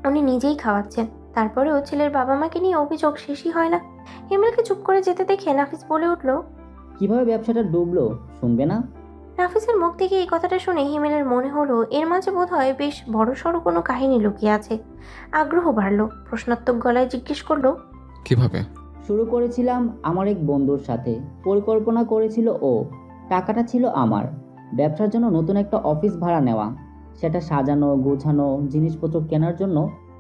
উনি নিজেই খাওয়াচ্ছেন। তারপরেও ছেলের বাবা মাকে নিয়ে অভিযোগ শেষই হয় না। হিমেলকে চুপ করে যেতে দেখে নাফিস বলে উঠল, কিভাবে ব্যবসাটা ডুবলো শুনবে না? নাফিসের মুখ থেকে এই কথাটা শুনে হিমেলের মনে হলো এর মাঝে বোধহয় বেশ বড়সড় কোনো কাহিনী লুকিয়ে আছে। আগ্রহ বাড়লো, প্রশ্নাত্মক গলায় জিজ্ঞেস করলো, কিভাবে? শুরু করেছিলাম আমার এক বন্ধুর সাথে, পরিকল্পনা করেছিল ও, টাকাটা ছিল আমার। ব্যবসার জন্য নতুন একটা অফিস ভাড়া নেওয়া, সেটা সাজানো গোছানো জিনিসপত্র কেনার জন্য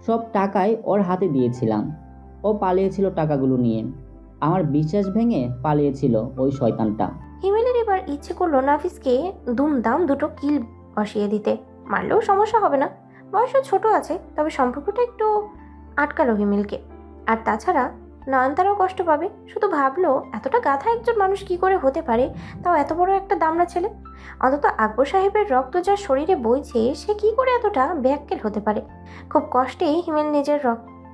সব টাকাই ওর হাতে দিয়েছিলাম। ও পালিয়েছিল টাকাগুলো নিয়ে, আমার বিশ্বাস ভেঙে পালিয়েছিল ওই শয়তানটা। হিমেলের এবার ইচ্ছে করলো নাফিসকে দুমদাম দুটো কিল বসিয়ে দিতে। মারলেও সমস্যা হবে না, বয়সও ছোট আছে, তবে সম্পর্কটা একটু আটকালো হিমেলকে। আর তাছাড়া নয়নতারাও কষ্ট পাবে। শুধু ভাবলো এতটা গাধা একজন মানুষ কি করে হতে পারে, তাও এত বড় একটা দামড়া ছেলে। অন্তত আকবর সাহেবের রক্ত যার শরীরে বইছে সে কি করে এতটা ব্যাক্কেল হতে পারে। খুব কষ্টেই হিমেল নিজের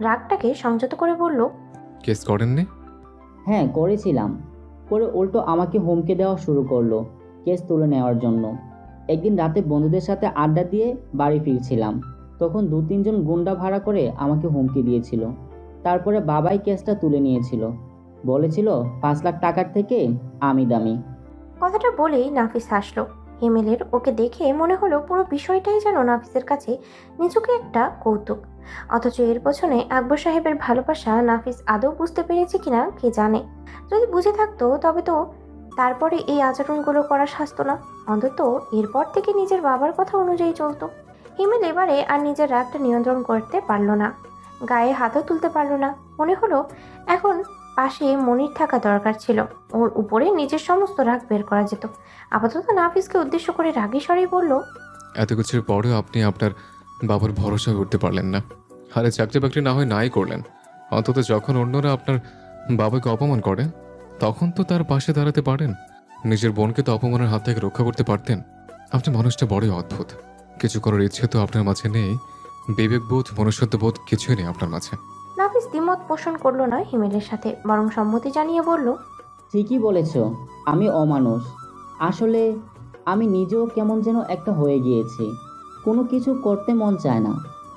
রাগটাকে সংযত করে বলল, কেস করেননি? হ্যাঁ করেছিলাম, পরে উল্টো আমাকে হুমকি দেওয়া শুরু করলো কেস তুলে নেওয়ার জন্য। একদিন রাতে বন্ধুদের সাথে আড্ডা দিয়ে বাড়ি ফিরছিলাম, তখন 2-3 জন গুন্ডা ভাড়া করে আমাকে হুমকি দিয়েছিল। তারপরে বাবাই কেসটা তুলে নিয়েছিল, বলেছিল 5 লাখ টাকার থেকে আমি দামি। কথাটা বলেই নাফিস হাসলো। হিমেলের ওকে দেখে মনে হলো পুরো বিষয়টাই যেন নাফিসের কাছে নিজুকে একটা কৌতুক। অথচ এর পেছনে আকবর সাহেবের ভালোবাসা নাফিস আদৌ বুঝতে পেরেছে কিনা কে জানে। যদি বুঝে থাকতো তবে তো তারপরে এই আচরণগুলো করা শাস্ত না। অন্তত এরপর থেকে নিজের বাবার কথা অনুযায়ী চলতো। হিমেল এবারে আর নিজের রাগটা নিয়ন্ত্রণ করতে পারল না, গায়ে হাতও তুলতে পারল না। মনে হলো এখন পাশে মনির থাকা দরকার ছিল, ওর উপরে নিজের সমস্ত রাগ বের করা যেত। আপাতত নাফিসকে উদ্দেশ্য করে রাগী স্বরেই বলল, এত কিছুর পরেও আপনি আপনার বাবার ভরসা করতে পারলেন না। আরে চাকরি বাকরি না হয় নাই করলেন, অন্তত যখন অন্যরা আপনার বাবাকে অপমান করে তখন তো তার পাশে দাঁড়াতে পারেন। নিজের বোনকে তো অপমানের হাত থেকে রক্ষা করতে পারতেন। আপনি মানুষটা বড়ই অদ্ভুত। কিছু করার ইচ্ছে তো আপনার মাঝে নেই, বিবেকবোধ মনুষ্যত্ববোধ কিছুই নেই আপনার মাঝে। নাফিস দ্বিমত পোষণ করলো না হিমেলের সাথে, বরং সম্মতি জানিয়ে বলল, ঠিকই বলেছ, আমি অমানুষ। আসলে আমি নিজেও কেমন যেন একটা হয়ে গিয়েছি। কোনো কিছু করতে মন চায় না,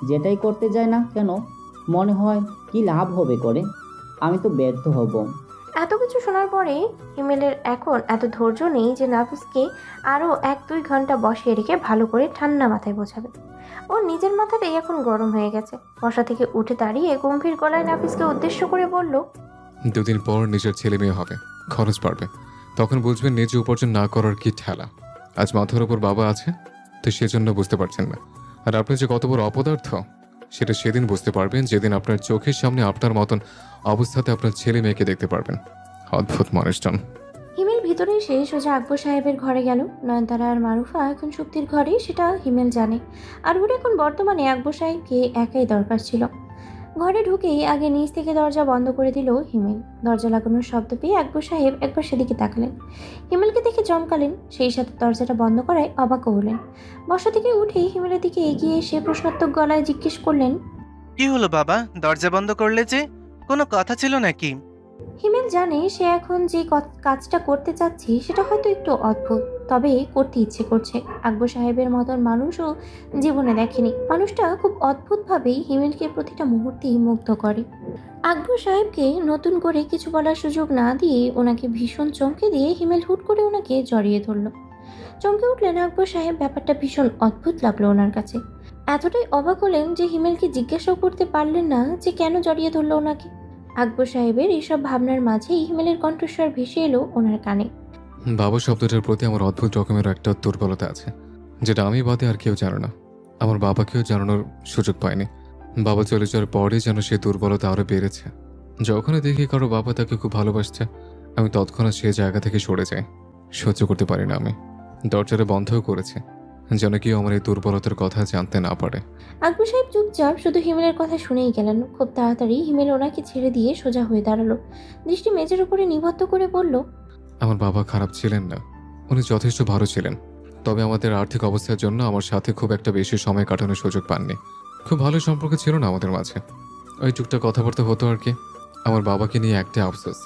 যেটাই করতে যায় না কেন মনে হয় কি লাভ হবে করে, আমি তো ব্যর্থ হব। এত কিছু শোনার পরে হিমেলের এখন এত ধৈর্য নেই যে নাফিসকে আরও 1-2 ঘন্টা বসিয়ে রেখে ভালো করে ঠান্ডা মাথায় বোঝাবে। ওর নিজের মাথাটাই এখন গরম হয়ে গেছে। বসা থেকে উঠে দাঁড়িয়ে গম্ভীর গলায় নাফিসকে উদ্দেশ্য করে বলল, 2 দিন পর নিজের ছেলে মেয়ে হবে, খরচ বাড়বে, তখন বুঝবেন নিজে উপার্জন না করার কি ঠেলা। আজ মাথার উপর বাবা আছে তো সেজন্য বুঝতে পারছেন না, আর আপনি যে কত বড় অপদার্থ সেটা সেদিন বুঝতে পারবেন যেদিন আপনার চোখের সামনে আপনার মতন অবস্থাতে আপনার ছেলে মেয়েকে দেখতে পারবেন। অদ্ভুত মানুষজন। হিমেল ভিতরে এসে সোজা আকবর সাহেবের ঘরে গেল। নয়নতারা আর মারুফা এখন সুক্তির ঘরে, সেটা হিমেল জানে। আর ওর এখন বর্তমানে আকবর সাহেবকে একাই দরকার ছিল। ঘরে ঢুকেই আগে নিচ থেকে দরজা বন্ধ করে দিল হিমেল। দরজা লাগানোর শব্দ পেয়ে আকবর সাহেব একবার সেদিকে তাকালেন। হিমেলকে দেখে চমকালেন, সেই সাথে দরজাটা বন্ধ করায় অবাকও হলেন। বসা থেকে উঠেই হিমেলের দিকে এগিয়ে এসে প্রশ্নাত্মক গলায় জিজ্ঞেস করলেন, কি হলো বাবা, দরজা বন্ধ করলে যে? কোনো কথা ছিল নাকি? হিমেল জানে সে এখন যে কাজটা করতে চাচ্ছি সেটা হয়তো একটু অদ্ভুত, তবে করতে ইচ্ছে করছে। আকবর সাহেবের মতন মানুষও জীবনে দেখেনি। মানুষটা খুব অদ্ভুতভাবেই হিমেলকে প্রতিটা মুহূর্তেই মুগ্ধ করে। আকবর সাহেবকে নতুন করে কিছু বলার সুযোগ না দিয়ে ওনাকে ভীষণ চমকে দিয়ে হিমেল হুট করে ওনাকে জড়িয়ে ধরল। চমকে উঠলেন আকবর সাহেব। ব্যাপারটা ভীষণ অদ্ভুত লাগলো ওনার কাছে। এতটাই অবাক হলেন যে হিমেলকে জিজ্ঞাসাও করতে পারলেন না যে কেন জড়িয়ে ধরল ওনাকে। আকবর সাহেবের এইসব ভাবনার মাঝেই হিমেলের কণ্ঠস্বর ভেসে এলো ওনার কানে। বাবা শব্দটার প্রতি আমার অদ্ভুত রকমের একটা দুর্বলতা আছে, যেটা আমি বাদে আর কেউ জানে না। আমার বাবাকেও জানানোর সুযোগ পাইনি। বাবা চলে যাওয়ার পরে যেন সেই দুর্বলতা আরও বেড়েছে। যখনই দেখি কারো বাবা তাকে খুব ভালোবাসছে, আমি তৎক্ষণাৎ সেই জায়গা থেকে সরে যাই। সহ্য করতে পারি না আমি। দরজাটা বন্ধও করেছে যেন কেউ আমার এই দুর্বলতার কথা জানতে না পারে। আকবর সাহেব চুপচাপ শুধু হিমেলের কথা শুনেই গেলেন। খুব তাড়াতাড়ি হিমেল ওনাকে ছেড়ে দিয়ে সোজা হয়ে দাঁড়ালো, দৃষ্টি মেজের উপরে নিবদ্ধ করে বলল, আমার বাবা খারাপ ছিলেন না, উনি যথেষ্ট ভালো ছিলেন। তবে আমাদের আর্থিক অবস্থার জন্য আমার সাথে খুব একটা বেশি সময় কাটানোর সুযোগ পাননি। খুব ভালো সম্পর্ক ছিল না আমাদের মাঝে, ওই টুকটাক কথাবার্তা হতো আর কি। আমার বাবাকে নিয়ে একটা আফসোস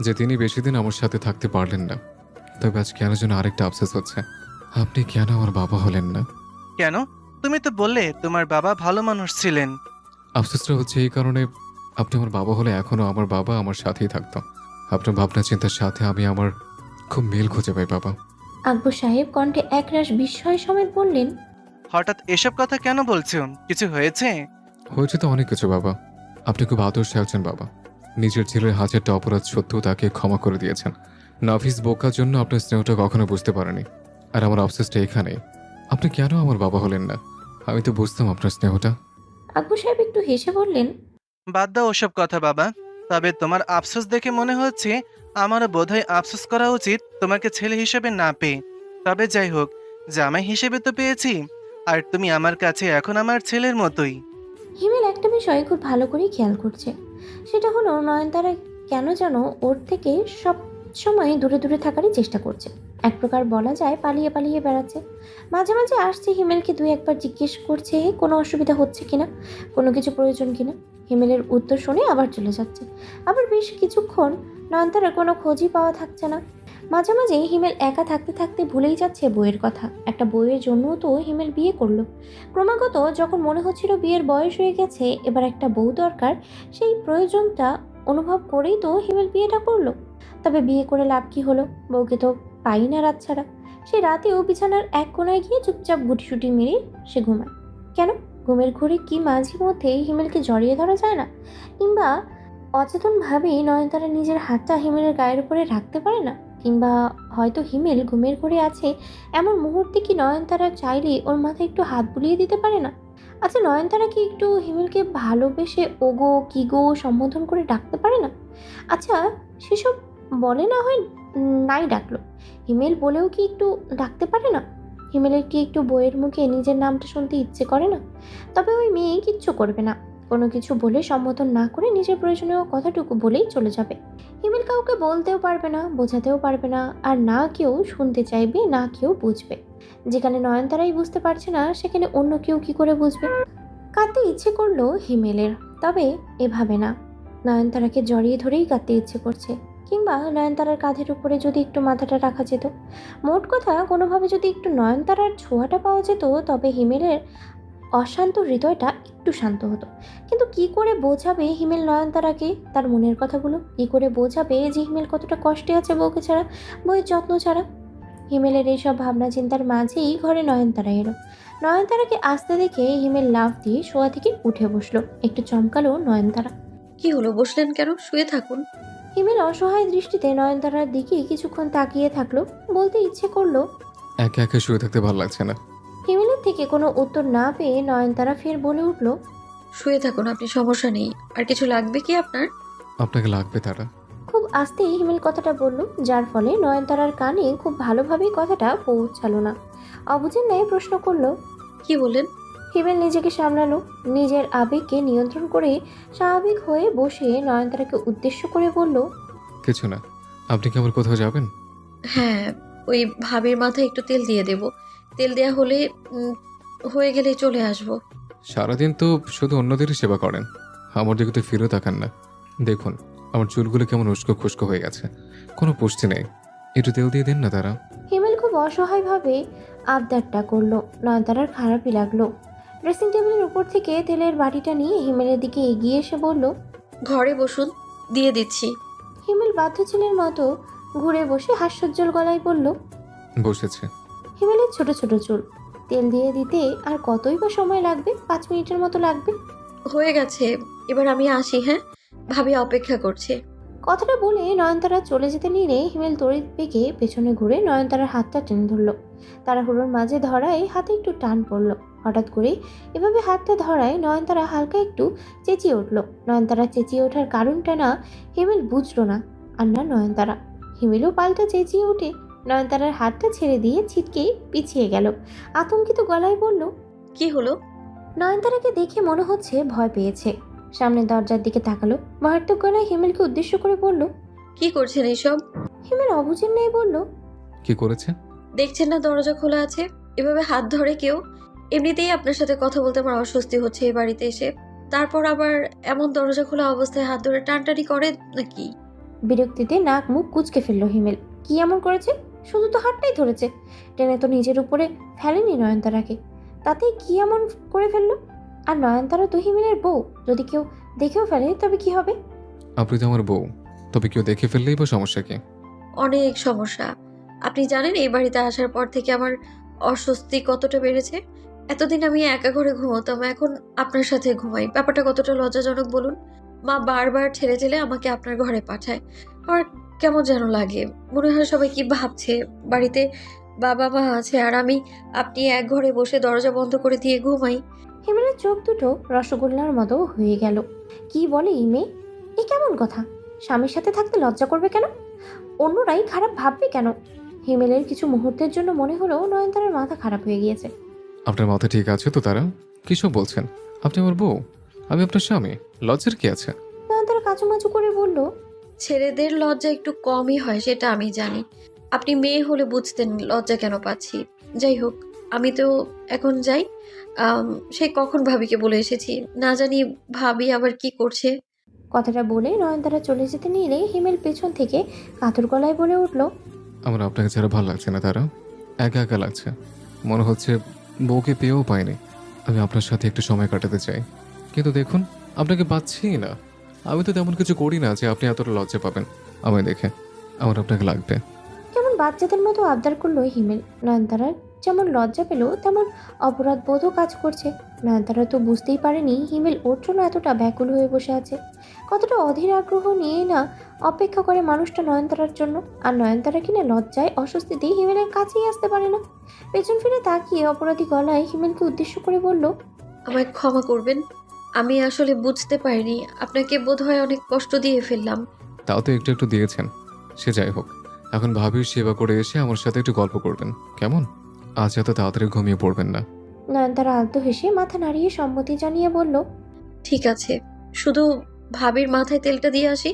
যে তিনি বেশি দিন আমার সাথে থাকতে পারলেন না। তবে আজ কেন যেন আরেকটা আফসোস হচ্ছে, আপনি কেন আমার বাবা হলেন না। কেন? তুমি তো বললে তোমার বাবা ভালো মানুষ ছিলেন। আফসোসটা হচ্ছে এই কারণে, আপনি আমার বাবা হলে এখনও আমার বাবা আমার সাথেই থাকতো। আপনার ভাবনা চিন্তার সাথে আমি আমার খুব মিল খুঁজে পাই বাবা। আকবর সাহেব কণ্ঠে একরাশ বিস্ময় সমেত বললেন, হঠাৎ এসব কথা কেন বলছো? কিছু হয়েছে? হয়েছে তো অনেক কিছু বাবা। আপনি খুব আদর্শ একজন বাবা। নিজের ছেলের হাজারটা অপরাধ সত্ত্বেও তাকে ক্ষমা করে দিয়েছেন। নাফিস বোকার জন্য আপনার স্নেহটা কখনো বুঝতে পারেনি। আর আমার আফসোসটা এখানেই, আপনি কেন আমার বাবা হলেন না? আমি তো বুঝতাম আপনার স্নেহটা। আকবর সাহেব একটু হেসে বললেন, বাদ দাও ওসব কথা বাবা। তবে তোমার আফসোস দেখে মনে হচ্ছে আমারও বোধহয় আফসোস করা উচিত তোমাকে ছেলে হিসেবে না পেয়ে। তবে যাই হোক, জামাই হিসেবে তো পেয়েছি, আর তুমি আমার কাছে এখন আমার ছেলের মতোই। হিমেল একটা বিষয় খুব ভালো করেই খেয়াল করছে। সেটা হলো নয়নতারা কেন যেন ওর থেকে সব সময় দূরে দূরে থাকারই চেষ্টা করছে। এক প্রকার বলা যায় পালিয়ে পালিয়ে বেড়াচ্ছে। মাঝে মাঝে আসছে হিমেলকে দুই একবার জিজ্ঞেস করছে কোনো অসুবিধা হচ্ছে কিনা, কোনো কিছু প্রয়োজন কিনা। হিমেলের উত্তর শুনে আবার চলে যাচ্ছে। আবার বেশ কিছুক্ষণ নয়নতারার কোনো খোঁজই পাওয়া থাকছে না। মাঝে মাঝে হিমেল একা থাকতে থাকতে ভুলেই যাচ্ছে বইয়ের কথা। একটা বইয়ের জন্যও তো হিমেল বিয়ে করলো। ক্রমাগত যখন মনে হচ্ছিল বিয়ের বয়স হয়ে গেছে, এবার একটা বউ দরকার, সেই প্রয়োজনটা অনুভব করেই তো হিমেল বিয়েটা করলো। তবে বিয়ে করে লাভ কি হলো? বউকে তো পাই না রাত ছাড়া। সেই রাতেও বিছানার এক কোনায় গিয়ে চুপচাপ গুটিসুটি মেরে সে ঘুমায়। কেন? ঘুমের ঘোরে কি মাঝে মধ্যে হিমেলকে জড়িয়ে ধরা যায় না? কিংবা অচেতনভাবেই নয়নতারা নিজের হাতটা হিমেলের গায়ের উপরে রাখতে পারে না? কিংবা হয়তো হিমেল ঘুমের ঘোরে আছে, এমন মুহূর্তে কি নয়নতারা চাইলে ওর মাথায় একটু হাত বুলিয়ে দিতে পারে না? আচ্ছা, নয়নতারা কি একটু হিমেলকে ভালোবেসে ওগো কি গো সম্বোধন করে ডাকতে পারে না? আচ্ছা, সেসব বলে না হয় নাই ডাকলো, হিমেল বলেও কি একটু ডাকতে পারে না? হিমেলের কি একটু বইয়ের মুখে নিজের নামটা শুনতে ইচ্ছে করে না? তবে ওই মেয়ে কিচ্ছু করবে না, কোনো কিছু বলে সম্বোধন না করে নিজের প্রয়োজনীয় কথাটুকু বলেই চলে যাবে। হিমেল কাউকে বলতেও পারবে না, বোঝাতেও পারবে না, আর না কেউ শুনতে চাইবে, না কেউ বুঝবে। যেখানে নয়নতারাই বুঝতে পারছে না, সেখানে অন্য কেউ কি করে বুঝবে? কাঁদতে ইচ্ছে করলো হিমেলের, তবে এভাবে না। নয়নতারাকে জড়িয়ে ধরেই কাঁদতে ইচ্ছে করছে, কিংবা নয়নতারার কাঁধের উপরে যদি একটু মাথাটা রাখা যেত। মোট কথা, কোনোভাবে যদি একটু নয়নতারার ছোঁয়াটা পাওয়া যেত, তবে হিমেলের অশান্ত হৃদয়টা একটু শান্ত হতো। কিন্তু কি করে বোঝাবে হিমেল নয়নতারাকে তার মনের কথাগুলো? কি করে বোঝাবে যে হিমেল কতটা কষ্টে আছে বউকে ছাড়া, বউয়ের যত্ন ছাড়া? হিমেলের এইসব ভাবনা চিন্তার মাঝেই ঘরে নয়নতারা এলো। নয়নতারাকে আসতে দেখে হিমেল লাফ দিয়ে শোয়া থেকে উঠে বসলো। একটু চমকালো নয়নতারা। কি হলো, বসলেন কেন? শুয়ে থাকুন। হিমেল অসহায় দৃষ্টিতে নয়নতারার দিকে কিছুক্ষণ তাকিয়ে থাকলো। বলতে ইচ্ছে করলো। একা একা শুয়ে থাকতে ভালো লাগছে না। হিমেলের থেকে কোনো উত্তর না পেয়ে নয়নতারা ফের বলে উঠলো, শুয়ে থাকুন আপনি, সমস্যা নেই। আর কিছু লাগবে কি আপনার? আপনাকে লাগবে তারা। খুব আস্তেই হিমেল কথাটা বলল, যার ফলে নয়নতারার কানে খুব ভালোভাবেই কথাটা পৌঁছালো না। অবুঝের ন্যায় প্রশ্ন করলো। কি বললেন? হিমেল নিজেকে সামলালো, নিজের আবেগকে নিয়ন্ত্রণ করে স্বাভাবিক হয়ে বসে নয়নতারাকে উদ্দেশ্য করে বলল, কিছু না। আপনি কি আবার কোথাও যাবেন? হ্যাঁ, ওই ভাবির মাথায় একটু তেল দিয়ে দেব। তেল দেয়া হলে হয়ে গেলেই চলে আসবো। সারাদিন তো শুধু অন্যদেরই সেবা করেন, আমার দিকে তো ফিরেও তাকান না। দেখুন আমার চুলগুলো কেমন উস্কো খুস্কো হয়ে গেছে, কোনো পুষ্টি নেই। একটু তেল দিয়ে দিন না তারা। হিমেল খুব অসহায়ভাবে আবদারটা করলো। নয়নতারার খারাপই লাগলো। ড্রেসিং টেবিলের উপর থেকে তেলের বাটিটা নিয়ে হিমেলের দিকে এগিয়ে এসে বলল, ঘরে বসুন, দিয়ে দিচ্ছি। হিমেল বাধ্য ছেলের মতো ঘুরে বসে হাস্যোজ্জ্বল গলায় বলল। বসেছে। হিমেলের ছোট ছোট চুল, তেল দিয়ে দিতে আর কতই বা সময় লাগবে? 5 মিনিটের মতো লাগবে। হয়ে গেছে, এবার আমি আসি। হ্যাঁ, ভাবি অপেক্ষা করছে। কথাটা বলে নয়নতারা চলে যেতে নিলে হিমেল তড়িৎ বেগে পেছনে ঘুরে নয়নতারার হাতটা টেনে ধরলো। তাড়াহুড়োর মাঝে ধরায় হাতে একটু টান পড়লো। হঠাৎ করে এভাবে হাতটা ধরায় নয়নতারা হালকা একটু চেঁচিয়ে উঠলো। নয়নতারা চেঁচিয়ে ওঠার কারণটা না হিমেল বুঝলো না, আর না নয়নতারা। হিমেলও পাল্টা চেঁচিয়ে উঠে নয়নতারার হাতটা ছেড়ে দিয়ে ছিটকে পিছিয়ে গেল। আতঙ্কিত গলায় বলল। কি হলো? নয়নতারাকে দেখে মনে হচ্ছে ভয় পেয়েছে। সামনের দরজার দিকে তাকালো। মারাত্মক গলায় হিমেলকে উদ্দেশ্য করে বলল, কি করছেন এইসব? হিমেল অবুঝের নেই বলল, কি করেছে? দেখছেন না দরজা খোলা আছে? এভাবে হাত ধরে কেউ? এমনিতেই আপনার সাথে কথা বলতে আমার অস্বস্তি হচ্ছে এই বাড়িতে এসে, তারপর আবার এমন দরজা খোলা অবস্থায় হাত ধরে টানটানি করে নাকি? বিরক্তিতে নাক মুখ কুঁচকে ফেললো হিমেল। কি এমন করেছে? শুধু তো হাতটাই ধরেছে, টেনে তো নিজের উপরে ফেলেনি নয়নতারাকে। তাতে কি এমন করে ফেললো? আর নয়নতারা তো হিমেলের বউ, যদি কেউ দেখেও ফেলে তবে কি হবে? আপনি তো আমার বউ, তবে কেউ দেখে ফেললেই বা সমস্যা কি? অনেক সমস্যা। আপনি জানেন এই বাড়িতে আসার পর থেকে আমার অস্বস্তি কতটা বেড়েছে? এতদিন আমি একা ঘরে ঘুমোতাম, এখন আপনার সাথে ঘুমাই। ব্যাপারটা কতটা লজ্জাজনক বলুন? মা বারবার ঠেলে ঠেলে আমাকে আপনার ঘরে পাঠায়। আমার কেমন যেন লাগে, মনে হয় সবাই কি ভাবছে। বাড়িতে বাবা মা আছে আর আমি আপনি এক ঘরে বসে দরজা বন্ধ করে দিয়ে ঘুমাই। হিমেলের চোখ দুটো রসগোল্লার মতো হয়ে গেল। কি বলে এই মেয়ে? এ কেমন কথা? স্বামীর সাথে থাকতে লজ্জা করবে কেন? অন্যরাই খারাপ ভাববে কেন? হিমেলের কিছু মুহূর্তের জন্য মনে হলো নয়নতারার মাথা খারাপ হয়ে গিয়েছে। আপনার মাথা ঠিক আছে তো তারা? কী সব বলছেন? আপনি আমার বউ, আমি আপনার স্বামী, লজ্জার কি আছে? নয়নতারা কাচুমাচু করে বলল, ছেলেদের লজ্জা একটু কমই হয়, সেটা আমি জানি। আপনি মেয়ে হলে বুঝতেন লজ্জা কেন পাচ্ছি। যাই হোক, আমি তো এখন যাই। সেই কখন ভাবিকে বলে এসেছি, না জানি ভাবি আবার কি করছে। কথাটা বলে নয়নতারা চলে যেতে নিলে হিমেল পেছন থেকে কাতর গলায় বলে উঠল, আমার আপনাকে ছাড়া ভালো লাগছে না তারা, একা একা লাগছে। মনে হচ্ছে বউকে পেয়েও পাইনি। আমি আপনার সাথে একটু সময় কাটাতে চাই, কিন্তু দেখুন আপনাকে পাচ্ছিই না। আমি তো তেমন কিছু করি না যে আপনি এতটা লজ্জা পাবেন আমায় দেখে। আমার আপনাকে লাগবে। কেমন বাচ্চাদের মতো আবদার করলো হিমেল। নয়নতারার যেমন লজ্জা পেল তেমন অপরাধ বোধও কাজ করছে। নয়নতারা তো বুঝতেই পারেনি হিমেল ওর জন্য এতটা ব্যাকুল হয়ে বসে আছে। কতটা অধীর আগ্রহ নিয়ে না অপেক্ষা করে মানুষটা নয়নতারার জন্য। আর নয়নতারা কিনা লজ্জায় অস্বস্তিতেই হিমেলের কাছেই আসতে পারে না। পেছন ফিরে তাকিয়ে অপরাধী গলায় হিমেলকে উদ্দেশ্য করে বলল, আমায় ক্ষমা করবেন, আমি আসলে বুঝতে পারিনি। আপনাকে বোধহয় অনেক কষ্ট দিয়ে ফেললাম। তাও তো একটু একটু দিয়েছেন। সে যাই হোক, এখন ভাবির সেবা করে এসে আমার সাথে একটু গল্প করবেন কেমন? আজ এত তাড়াতাড়ি ঘুমিয়ে পড়বেন না। নয়নতারা আলতো হেসে মাথা নাড়িয়ে সম্মতি জানিয়ে বলল, ঠিক আছে, শুধু ভাবির মাথায় তেলটা দিয়ে আসি,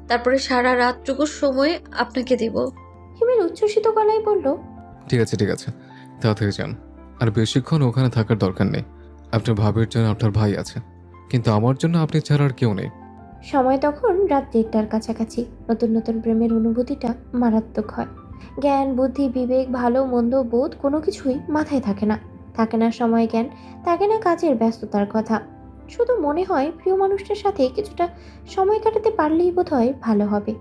তারপরে সারা রাতটুকু সময় আপনাকে দেব। হিমেল উচ্ছ্বসিত গলায় বলল, ঠিক আছে ঠিক আছে, তাড়াতাড়ি যান। আর বেশিক্ষণ ওখানে থাকার দরকার নেই। আপনার ভাবির জন্য আপনার ভাই আছে, কিন্তু আমার জন্য আপনি ছাড়া আর কেউ নেই। সময় তখন রাত 1টার কাছাকাছি। নতুন নতুন প্রেমের অনুভূতিটা মারাত্মক হয়। জ্ঞান বুদ্ধি বিবেক ভালো মন্দ বোধ কোনো কিছুই মাথায় থাকে না। থাকে না সময় জ্ঞান, থাকে না কাজের ব্যস্ততার কথা। শুধু মনে হয় প্রিয় মানুষটার সাথে কিছুটা সময় কাটাতে পারলেই বোধহয় ভালো হবে।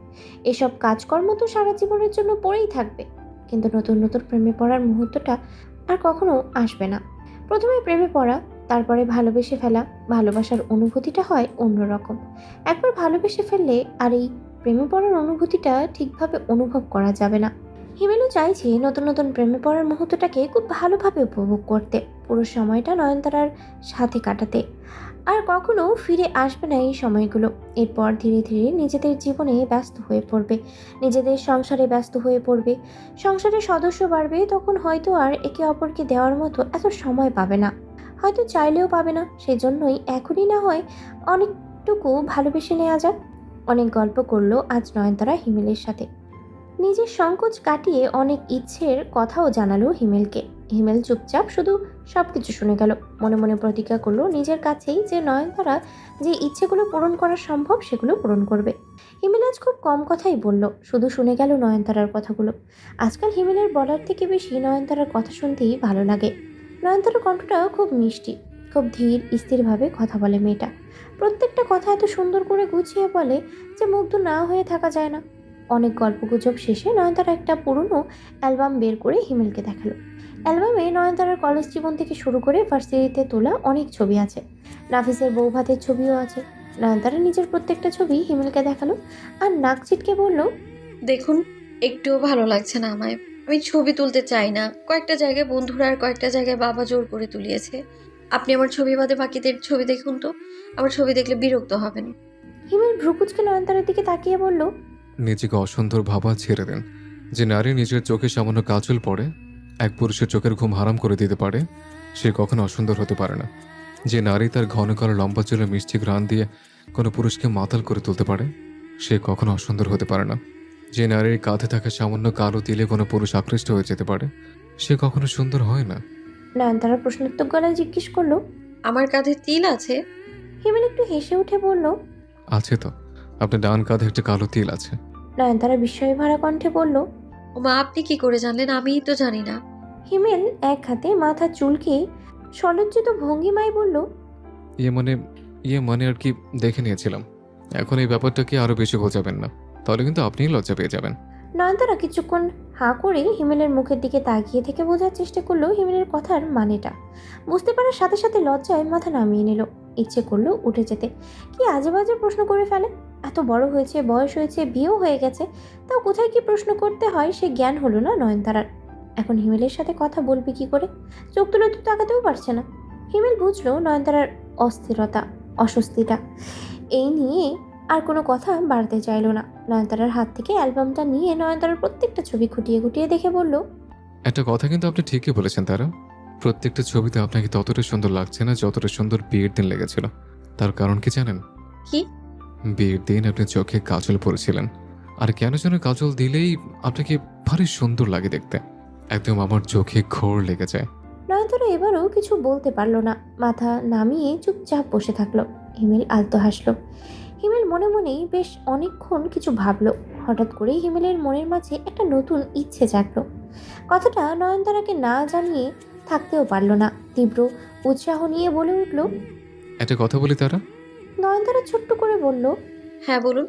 এসব কাজকর্ম তো সারা জীবনের জন্য পড়েই থাকবে, কিন্তু নতুন নতুন প্রেমে পড়ার মুহূর্তটা আর কখনো আসবে না। প্রথমে প্রেমে পড়া, তারপরে ভালোবেসে ফেলা, ভালোবাসার অনুভূতিটা হয় অন্যরকম। একবার ভালোবেসে ফেললে আর এই প্রেমে পড়ার অনুভূতিটা ঠিকভাবে অনুভব করা যাবে না। হিমেলও চাইছে নতুন নতুন প্রেমে পড়ার মুহূর্তটাকে খুব ভালোভাবে উপভোগ করতে, পুরো সময়টা নয়নতারার সাথে কাটাতে। আর কখনো ফিরে আসবে না এই সময়গুলো। এরপর ধীরে ধীরে নিজেদের জীবনে ব্যস্ত হয়ে পড়বে, নিজেদের সংসারে ব্যস্ত হয়ে পড়বে। সংসারের সদস্য বাড়বে, তখন হয়তো আর একে অপরকে দেওয়ার মতো এত সময় পাবে না, হয়তো চাইলেও পাবে না। সেজন্যই এখনই না হয় অনেকটুকু ভালোবেসে নেওয়া যাক। অনেক গল্প করলো আজ নয়নতারা হিমেলের সাথে। নিজের সংকোচ কাটিয়ে অনেক ইচ্ছের কথাও জানালো হিমেলকে। হিমেল চুপচাপ শুধু সবকিছু শুনে গেল। মনে মনে প্রতিজ্ঞা করলো নিজের কাছেই যে নয়নতারা যে ইচ্ছেগুলো পূরণ করা সম্ভব সেগুলো পূরণ করবে। হিমেল আজ খুব কম কথাই বলল, শুধু শুনে গেল নয়নতারার কথাগুলো। আজকাল হিমেলের বলার থেকে বেশি নয়নতারার কথা শুনতেই ভালো লাগে। নয়নতারার কণ্ঠটা খুব মিষ্টি, খুব ধীর স্থিরভাবে কথা বলে মেয়েটা। প্রত্যেকটা কথা এত সুন্দর করে গুছিয়ে বলে যে মুগ্ধ না হয়ে থাকা যায় না। অনেক গল্পগুজব শেষে নয়নতারা একটা পুরনো অ্যালবাম বের করে হিমেলকে দেখালো। অ্যালবামে নয়নতারার কলেজ জীবন থেকে শুরু করে ভার্সিটিতে তোলা অনেক ছবি আছে। নাফিসের বউ ভাতের ছবিও আছে। নয়নতারা নিজের প্রত্যেকটা ছবি হিমেলকে দেখালো আর নাক ছিটকে বলল, দেখুন, একটুও ভালো লাগছে না আমায়। আমি ছবি তুলতে চাই না। কয়েকটা জায়গায় বন্ধুরা আর কয়েকটা জায়গায় বাবা জোর করে তুলিয়েছে। আপনি আমার ছবি বাদে বাকিদের ছবি দেখুন তো, আমার ছবি দেখলে বিরক্ত হবেন। হিমেল ভ্রুকুচকে নয়নতারার দিকে তাকিয়ে বলল, নিজেকে অসুন্দর ভাবা ছেড়ে দেন। যে নারী নিজের চোখে সামান্য কাজল পড়ে এক পুরুষের চোখের ঘুম হারাম করে দিতে পারে, সে কখনো অসুন্দর হতে পারে না। যে নারী তার ঘন কালো লম্বা চুলে মিষ্টি ঘ্রাণ দিয়ে কোনো পুরুষকে মাতাল করে তুলতে পারে, সে কখনো অসুন্দর হতে পারে না। যে নারীর কাঁধে থাকা সামান্য কালো তিলে কোনো পুরুষ আকৃষ্ট হয়ে যেতে পারে সে কখনো সুন্দর হয় না। নয়নতারা প্রশ্নোত্তর গলায় জিজ্ঞেস করলো। আমার কাঁধে তিল আছে? হিমেল একটু হেসে উঠে বলল। আছে তো, আপনার ডান কাঁধে একটা কালো তিল আছে। নয়নতারা বিস্ময় ভরা কণ্ঠে বলল। ওমা, আপনি কি করে জানলেন? আমিই তো জানি না। হিমেল এক হাতে মাথা চুলকে সলজ্জিত ভঙ্গিমায় বলল। ইয়ে মানে আর কি, দেখে নিয়েছিলাম। এখন এই ব্যাপারটাকে আরো বেশি বোঝাবেন না, তাহলে কিন্তু আপনিই লজ্জা পেয়ে যাবেন। নয়নতারা কিছুক্ষণ হাঁ করে হিমেলের মুখের দিকে তাকিয়ে থেকে বোঝার চেষ্টা করলো হিমেলের কথার মানেটা। বুঝতে পারার সাথে সাথে লজ্জায় মাথা নামিয়ে নিল। ইচ্ছে করলো উঠে যেতে। কি আজে বাজে প্রশ্ন করে ফেলে। এত বড় হয়েছে, বয়স হয়েছে, বিয়েও হয়ে গেছে, তাও কোথায় কি প্রশ্ন করতে হয় সে জ্ঞান হলো না নয়নতারার। এখন হিমেলের সাথে কথা বলবে কি করে? চোখ তুলে তো তাকাতেও পারছে না। হিমেল বুঝলো নয়নতারার অস্থিরতা, অস্বস্তিটা। এই নিয়ে আর কোনো কথা বাড়তে চাইলো না। নয়নতারার হাত থেকে অ্যালবামটা নিয়ে নয়নতারার প্রত্যেকটা ছবি খুঁটিয়ে খুঁটিয়ে দেখে বলল। একটা কথা কিন্তু আপনি ঠিকই বলেছেন তারা, প্রত্যেকটা ছবিতে আপনাকে ততটা সুন্দর লাগছে না যতটা সুন্দর বিয়ের দিন লেগেছিল। তার কারণ কি জানেন? কি? বিয়ের দিন আপনি চোখে কাজল পরেছিলেন, আর কেন যেন কাজল দিলেই আপনাকে ভারী সুন্দর লাগে দেখতে, একদম আমার চোখে ঘোর লেগে যায়। নয়নতারা এবারও কিছু বলতে পারলো না, মাথা নামিয়ে চুপচাপ বসে থাকলো। হিমেল আলতো হাসলো। হিমেল মনে মনেই বেশ অনেকক্ষণ কিছু ভাবলো। হঠাৎ করেই হিমেলের মনের মাঝে একটা নতুন ইচ্ছে জাগলো। কথাটা নয়নতারাকে না জানিয়ে থাকতেও পারলো না। তীব্র উৎসাহ নিয়ে বলে উঠল। একটা কথা বলি তারা। নয়নতারা ছোট্ট করে বলল। হ্যাঁ, বলুন।